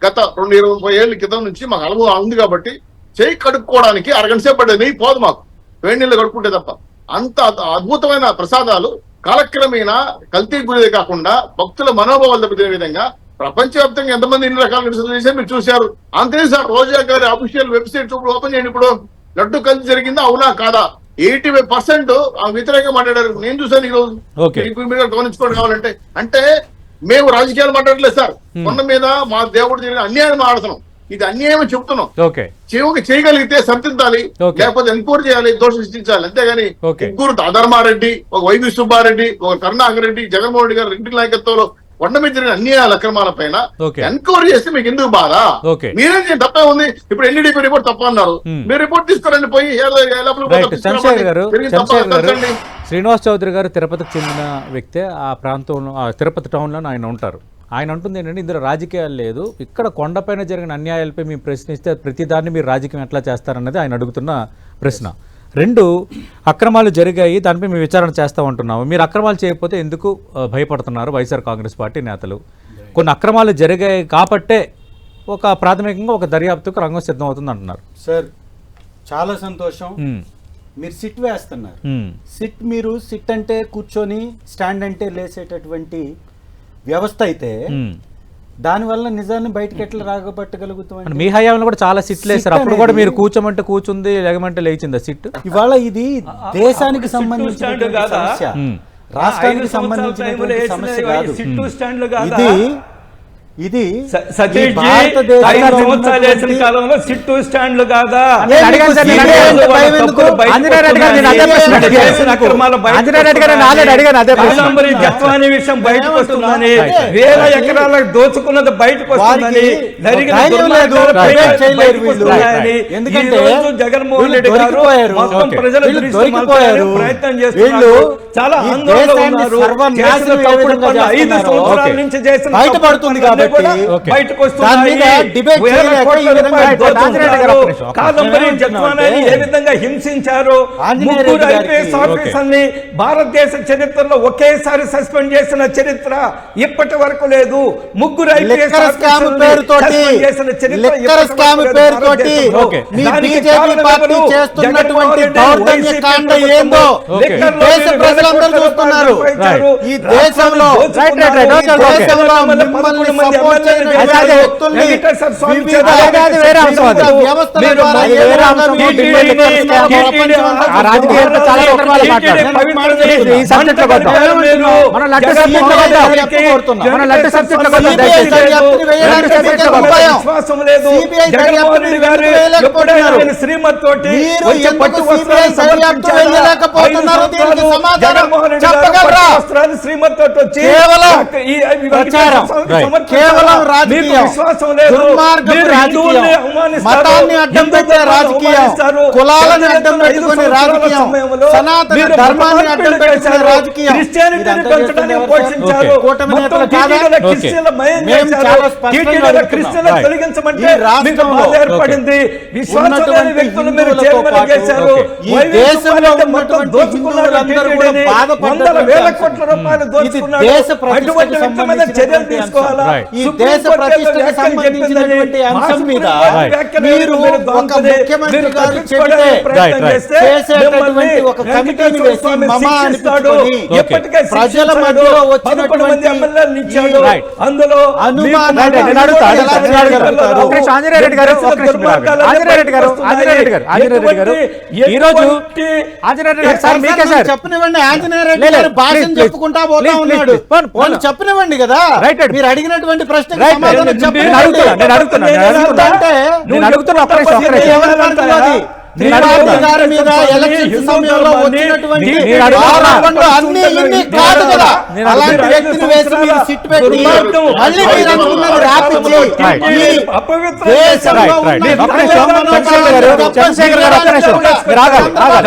గత 20-30 ఏళ్ల క్రితం నుంచి మాకు అనుభవం ఉంది కాబట్టి చేయి కడుక్కోవడానికి అరగంట సేపు పడ్డది, నెయ్యి పోదు మాకు, వేడి నీళ్ళు కడుక్కుంటే తప్ప. అంత అద్భుతమైన ప్రసాదాలు కాలక్రమేణా కల్తీ గురిదే కాకుండా భక్తుల మనోభావాలు దెబ్బతినే విధంగా ప్రపంచవ్యాప్తంగా ఎంతమంది ఇన్ని రకాల నిరసనలు చేశారు మీరు చూశారు. అంతే సార్, రోజా గారి అఫీషియల్ వెబ్సైట్ ఓపెన్ చేయండి. ఇప్పుడు లడ్డు కల్తీ జరిగిందా అవునా కాదా? 85% వ్యతిరేకంగా మాట్లాడారు. నేను చూసాను ఈ రోజు. మీరు గమనించుకోవడం కావాలంటే అంటే మేము రాజకీయాలు మాట్లాడలేదు సార్. కొండ మీద మా దేవుడు జరిగిన అన్యాయం మాట్లాడుతున్నాం. ఇది అన్యాయం చెప్తున్నాం. చేయగలిగితే సరిదిద్దాలి, లేకపోతే ఎంక్వైరీ చేయాలి, దోషం సృష్టించాలి. అంతేగాని ముగ్గురు అధర్మారెడ్డి, ఒక వైవి సుబ్బారెడ్డి, ఒక కరుణాకర్ రెడ్డి, జగన్మోహన్ రెడ్డి గారు రెడ్డి నాయకత్వంలో కొండ మీద జరిగిన అన్యాయాల అక్రమాల పైన ఎంక్వైరీ చేస్తే మీకు ఎందుకు బాధ? మీరేం తప్పే ఉంది? ఇప్పుడు ఎన్డీడీపీ రిపోర్ట్ తప్ప అన్నారు, మీరు రిపోర్ట్ తీసుకురండి పోయి. శ్రీనివాస్ చౌదరి గారు తిరుపతికి చెందిన వ్యక్తే. ఆ ప్రాంతంలో తిరుపతి టౌన్ లో ఆయన ఉంటారు. ఆయన అంటుంది ఏంటంటే ఇందులో రాజకీయాలు లేదు, ఇక్కడ కొండపైన జరిగిన అన్యాయాలపై మేము ప్రశ్నిస్తే ప్రతిదాన్ని మీరు రాజకీయం ఎట్లా చేస్తారన్నది ఆయన అడుగుతున్న ప్రశ్న. 2 అక్రమాలు జరిగాయి, దానిపై మేము విచారణ చేస్తామంటున్నాము. మీరు అక్రమాలు చేయకపోతే ఎందుకు భయపడుతున్నారు వైఎస్ఆర్ కాంగ్రెస్ పార్టీ నేతలు? కొన్ని అక్రమాలు జరిగాయి కాబట్టే ఒక ప్రాథమికంగా ఒక దర్యాప్తుకు రంగం సిద్ధం అవుతుంది అంటున్నారు. సార్ చాలా సంతోషం, మీరు సిట్ వేస్తున్నారు. మీరు సిట్ అంటే కూర్చొని, స్టాండ్ అంటే లేసేటటువంటి వ్యవస్థ అయితే దానివల్ల నిజాన్ని బయటకి ఎట్లా రాగబట్టగలుగుతాం? మీ హయాంలో కూడా చాలా సిట్లు వేసారు. అప్పుడు కూడా మీరు కూర్చోమంటే కూర్చుంది, లేగమంటే లేచిందా సిట్? ఇవాళ ఇది దేశానికి సంబంధించిన సమస్య, రాష్ట్రానికి సంబంధించిన సమస్య కాదు. ఇది ఇది కాలంలో సిట్టు స్టాండ్లు కాదా? జత్వాని విషయం బయటకు వస్తుందని, వేల ఎకరాలకు దోచుకున్నది బయటకు వస్తుందని, జగన్మోహన్ రెడ్డి గారు మొత్తం ప్రజల ప్రయత్నం చేస్తున్నారు. చాలా ఆందోళన ఉన్నారు. 5 సంవత్సరాల నుంచి చేసిన బయటపడుతుంది కాబట్టి బయటకు వస్తున్నాయి. ఏ విధంగా హింసించారు, 3 ఐపీఎస్ ఆఫీసర్ని భారతదేశ చరిత్రలో ఒకేసారి సస్పెండ్ చేసిన చరిత్ర ఇప్పటి వరకు లేదు. 3 ఐపీఎస్ చేసిన చరిత్ర అప్రోచ్ అయిన అదే, వ్యక్తుల్ని వెంకటేశ్వర స్వామి వివిధ చేత అది వేరే అంశం అది. వ్యవస్థల మీరు ద్వారా అది ఏ వేరే విధంగా అంశం. మీరు టీటీడీ ప్రపంచమంతా ఆ రాజకీయాలతో చాలా సందర్భాలు మాట్లాడారు. ఈ సబ్జెక్ట్ లో కొద్దాం. మన లడ్డు సబ్జెక్ట్ లో కొద్దాం. మన లడ్డు సబ్జెక్ట్ లో కొద్దాం. CBI దర్యాప్తుని వేయడానికి విశ్వాసం లేదు. CBI జగన్మోహన్ రెడ్డి గారు ఎప్పుడైనా ఆయన శ్రీమతి తోటి మీరు వచ్చే ఎందుకు పట్టు CBI వస్త్రాలు దర్యాప్తు సమర్పించారా? వెళ్ళలేకపోతున్నారు? 5 దీనికి సంవత్సరాలు సమాధానం జగన్మోహన్ రెడ్డి గారు చెప్పగలరా? పట్టు వస్త్రాలు శ్రీమతి తోటి వచ్చి కేవలం ఈ ప్రచారం. సమర్పించారా? కేవలం రాజకీయం. మీకు విశ్వాసం లేదు. దుర్మార్గపు మీరు రాజకీయం. హిందువుల్ని అవమానిస్తారు. మతాన్ని అడ్డం హిందూ పెట్టే ధర్మాన్ని రాజకీయం. అవమానిస్తారు. కులాలను అడ్డం గత 5 పెట్టుకునే సంవత్సరాల రాజకీయం. సమయంలో సనాతన మీరు ధర్మాన్ని మత అడ్డం మార్పిడి పెట్టుకునే చేశారు. రాజకీయం. క్రిస్టియానిటీని ఇదంతా పెంచడానికి చేస్తున్నారు. పోషించారు. ఓకే. కూటమి మొత్తం నేతలు కాదా? టీటీడీలో ఓకే. క్రిస్టియన్ల మయం మేము చేశారు. చాలా స్పష్టంగా టీటీడీలో అడుగుతున్నాం. క్రిస్టియన్లను రైట్. తొలగించమంటే ఈ మీకు రాష్ట్రంలో బాధ ఏర్పడింది. విశ్వాసం లేని ఉన్నటువంటి వ్యక్తులు మీరు హిందువులతో చైర్మన్ పాటు చేశారు. ఈ వైవి దేశంలో సుబ్బారెడ్డి మొత్తం ఉన్నటువంటి దోచుకున్నారు. హిందువులందరూ కూడా టీటీడీని బాధపడ్డటువంటి వందల వేల అంశం. కోట్ల రూపాయలు ఇది దోచుకున్నారు. దేశ ప్రతిష్టకు అటువంటి వ్యక్తుల మీద చర్యలు సంబంధించినటువంటి తీసుకోవాలా? అంశం. రైట్. ఈ సుప్రీం దేశ కోర్టు ప్రతిష్టకు వ్యాఖ్యలు సంబంధించినటువంటి చెప్పిందని అంశం మీద రైట్. మీరు ఒక ముఖ్యమంత్రి గారు చెబితే రైట్, రైట్. చేసేటటువంటి ఒక కమిటీని వేసి మమ అనిపించుకొని ప్రజల మధ్యలో వచ్చినటువంటి రైట్. అందులో అనుమానాలు రైట్, నేను అడుగుతా, ఎలా నేను అడుగుతా. చేయగలుగుతారు? ఒక్క నిమిషం, ఆంజనేయ రెడ్డి గారు, ఒక్క నిమిషం మీరు ఆగండి. ఆంజనేయ రెడ్డి గారు, ఆంజనేయ రెడ్డి గారు, ఆంజనేయ రెడ్డి గారు, ఈ రోజు ఆంజనేయ రెడ్డి గారు, సార్ మీకే సార్ చెప్పనివ్వండి. ఆంజనేయ రెడ్డి లేదు, గారు భాషను ప్లీజ్, చెప్పుకుంటా పోతా ప్లీజ్, ఉన్నాడు. ప్లీజ్, పోను, పోను. వాళ్ళు చెప్పనివ్వండి కదా. Right, right. మీరు అడిగినటువంటి ప్రశ్నకు రైట్, సమాధానం రైట్. చెప్పండి. నేను అడుగుతున్నా, నేను అడుగుతున్నా, నేను అడుగుతున్నా. అంటే నేను అడుగుతున్నా, ఒక్క నిమిషం, ఒక్క నిమిషం. ఎవరి పరిధిలో అది? నేను శ్రీవారి అడుగుతున్నా. గారి మీద ఎలక్షన్ సమయంలో వచ్చినటువంటి నేను అడుగుతున్నా. ఆరోపణలు అన్ని ఇన్ని కాదు కదా. నేను అలాంటి అడుగుతున్నా. వ్యక్తిని వేసి మీరు సిట్ పెట్టి మళ్ళీ మీరు అనుకున్నది రాపిచ్చి ఈ దేశంలో రైట్, ఉన్న రైట్. ఒక్క నిమిషం, చంద్రశేఖర్ గారు, చంద్రశేఖర్ గారు, ఒక్క నిమిషం. మీరు ఆగాలి, ఆగాలి.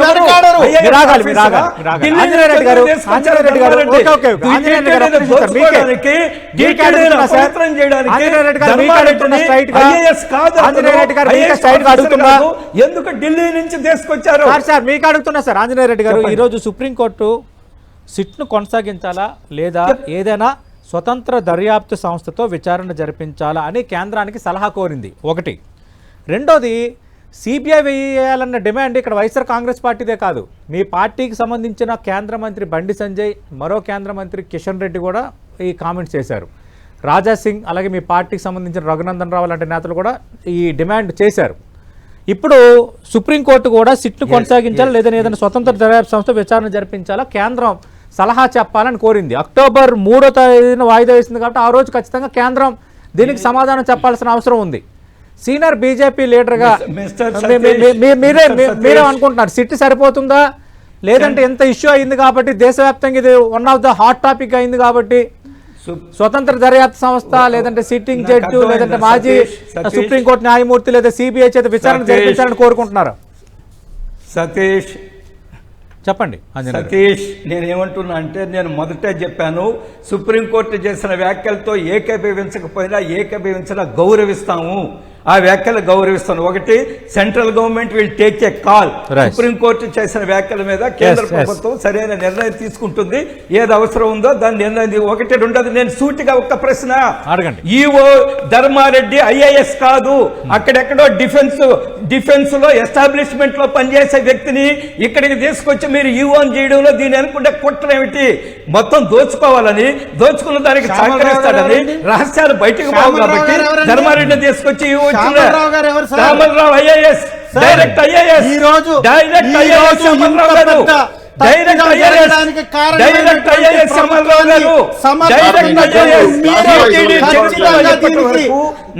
వెనకాడరు. మీరు ఆగాలి, మీరు ఆగాలి, మీరు ఆగాలి. ఆంజనేయ రెడ్డి గారు, ఆంజనేయ రెడ్డి గారు, ఓకే, ఓకే. ఆంజనేయ రెడ్డి గారు, ఒక్క నిమిషం సార్, మీకే అడుగుతున్నా సార్. ఆంజనేయ రెడ్డి గారు, మీకే అడుగుతున్నా స్ట్రైట్ గా. ఆంజనేయ రెడ్డి గారు, మీకే స్ట్రైట్ గా అడుగుతున్నా. ఎందుకు ఢిల్లీ నుంచి తీసుకొచ్చారు? సార్ మీకు అడుగుతున్నా సార్. ఆంజనేయ రెడ్డి గారు, ఈరోజు సుప్రీంకోర్టు సిట్ను కొనసాగించాలా లేదా ఏదైనా స్వతంత్ర దర్యాప్తు సంస్థతో విచారణ జరిపించాలా అని కేంద్రానికి సలహా కోరింది ఒకటి. రెండోది, సిబిఐ వేయాలన్న డిమాండ్ ఇక్కడ వైఎస్ఆర్ కాంగ్రెస్ పార్టీదే కాదు, మీ పార్టీకి సంబంధించిన కేంద్ర మంత్రి బండి సంజయ్, మరో కేంద్ర మంత్రి కిషన్ రెడ్డి కూడా ఈ కామెంట్స్ చేశారు. రాజా సింగ్, అలాగే మీ పార్టీకి సంబంధించిన రఘునందన్ రావు లాంటి నేతలు కూడా ఈ డిమాండ్ చేశారు. ఇప్పుడు సుప్రీంకోర్టు కూడా సిట్ను కొనసాగించాలా లేదా ఏదైనా స్వతంత్ర దర్యాప్తు సంస్థ విచారణ జరిపించాలా కేంద్రం సలహా చెప్పాలని కోరింది. అక్టోబర్ 3వ తేదీన వాయిదా వేసింది కాబట్టి ఆ రోజు ఖచ్చితంగా కేంద్రం దీనికి సమాధానం చెప్పాల్సిన అవసరం ఉంది. సీనియర్ బీజేపీ లీడర్గా మీరే అనుకుంటున్నారు సిట్ సరిపోతుందా లేదంటే ఎంత ఇష్యూ అయింది కాబట్టి దేశవ్యాప్తంగా ఇది one of the hot topic అయింది కాబట్టి స్వతంత్ర దర్యాప్తు సంస్థ లేదంటే సిట్టింగ్ జడ్జి లేదంటే మాజీ సుప్రీంకోర్టు న్యాయమూర్తి లేదా సిబిఐ చేత విచారణ జరిపించాలని కోరుకుంటున్నారు? సతీష్ చెప్పండి. సతీష్, నేనేమంటున్నా అంటే నేను మొదటే చెప్పాను, సుప్రీంకోర్టు చేసిన వ్యాఖ్యలతో ఏకీభవించకపోయినా ఏకీభవించినా గౌరవిస్తాము. ఆ వ్యాఖ్యలు గౌరవిస్తాను. ఒకటి, central government will take a call. Supreme court చేసిన వ్యాఖ్యల మీద కేంద్ర ప్రభుత్వం సరైన నిర్ణయం తీసుకుంటుంది. ఏది అవసరం ఉందో దాని నిర్ణయం. ఒకటి. రెండోది, నేను సూటిగా ఒక్క ప్రశ్న అడగండి. ఈఓ ధర్మారెడ్డి ఐఏఎస్ కాదు, అక్కడెక్కడో డిఫెన్స్ లో ఎస్టాబ్లిష్మెంట్ లో పనిచేసే వ్యక్తిని ఇక్కడికి తీసుకొచ్చి మీరు ఈఓన్ చేయడంలో దీని అనుకుంటే కుట్ర ఏమిటి? మొత్తం దోచుకోవాలని, దోచుకున్న దానికి సహకరిస్తాడని, రహస్యాలు బయటకు పోవు కాబట్టి ధర్మారెడ్డిని తీసుకొచ్చి EO Ramarao IAS, direct IAS, direct IAS Amarrao గారు, direct IAS, direct IAS Amarrao గారు, డైరెక్ట్ ఐఏఎస్,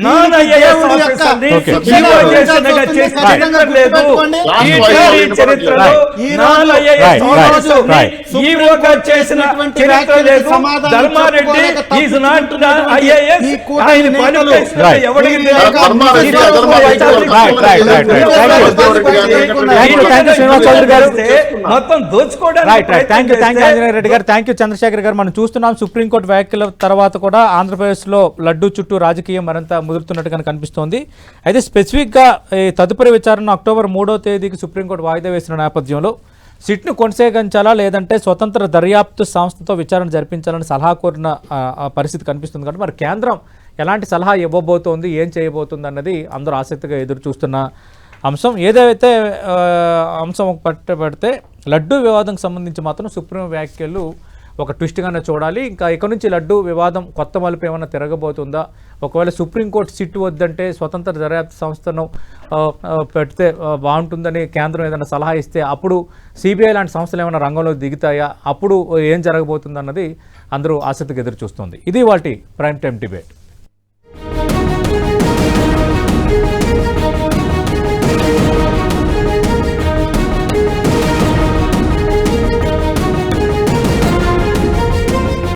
నాన్ ఐఏఎస్ ఆఫీసర్ని ఈఓ చేసినగా చేసిన చరిత్ర లేదు. ఈ చరిత్రలో నాన్ ఐఏఎస్ ఆఫీసర్ని ఈఓగా చేసిన చరిత్ర లేదు. Dharma Reddy is not IAS. ఆయన క్వాలిఫికేషన్ ఎవరికి మొత్తం ఆంజనేయ రెడ్డి గారు, థ్యాంక్ యూ చంద్రశేఖర్ గారు. మనం చూస్తున్నాం సుప్రీంకోర్టు వ్యాఖ్యల తర్వాత కూడా ఆంధ్రప్రదేశ్లో లడ్డూ చుట్టూ రాజకీయం మరింత ముదురుతున్నట్టుగా కనిపిస్తోంది. అయితే స్పెసిఫిక్గా ఈ తదుపరి విచారణ అక్టోబర్ 3వ తేదీకి సుప్రీంకోర్టు వాయిదా వేసిన నేపథ్యంలో సిట్ను కొనసాగించాలా లేదంటే స్వతంత్ర దర్యాప్తు సంస్థతో విచారణ జరిపించాలని సలహా కోరిన పరిస్థితి కనిపిస్తుంది. కాబట్టి మరి కేంద్రం ఎలాంటి సలహా ఇవ్వబోతోంది, ఏం చేయబోతుంది అన్నది అందరూ ఆసక్తిగా ఎదురు చూస్తున్న అంశం. ఏదైతే అంశం పట్టబడితే లడ్డూ వివాదంకి సంబంధించి మాత్రం సుప్రీం వ్యాఖ్యలు ఒక ట్విస్ట్గానే చూడాలి. ఇంకా ఇక నుంచి లడ్డు వివాదం కొత్త మలుపు ఏమైనా తిరగబోతుందా? ఒకవేళ సుప్రీంకోర్టు సిట్ వద్దంటే స్వతంత్ర దర్యాప్తు సంస్థను పెడితే బాగుంటుందని కేంద్రం ఏదైనా సలహా ఇస్తే అప్పుడు సిబిఐ లాంటి సంస్థలు ఏమైనా రంగంలో దిగుతాయా? అప్పుడు ఏం జరగబోతుందన్నది అందరూ ఆసక్తిగా ఎదురు చూస్తుంది. ఇది వాటి ప్రైమ్ టైం డిబేట్.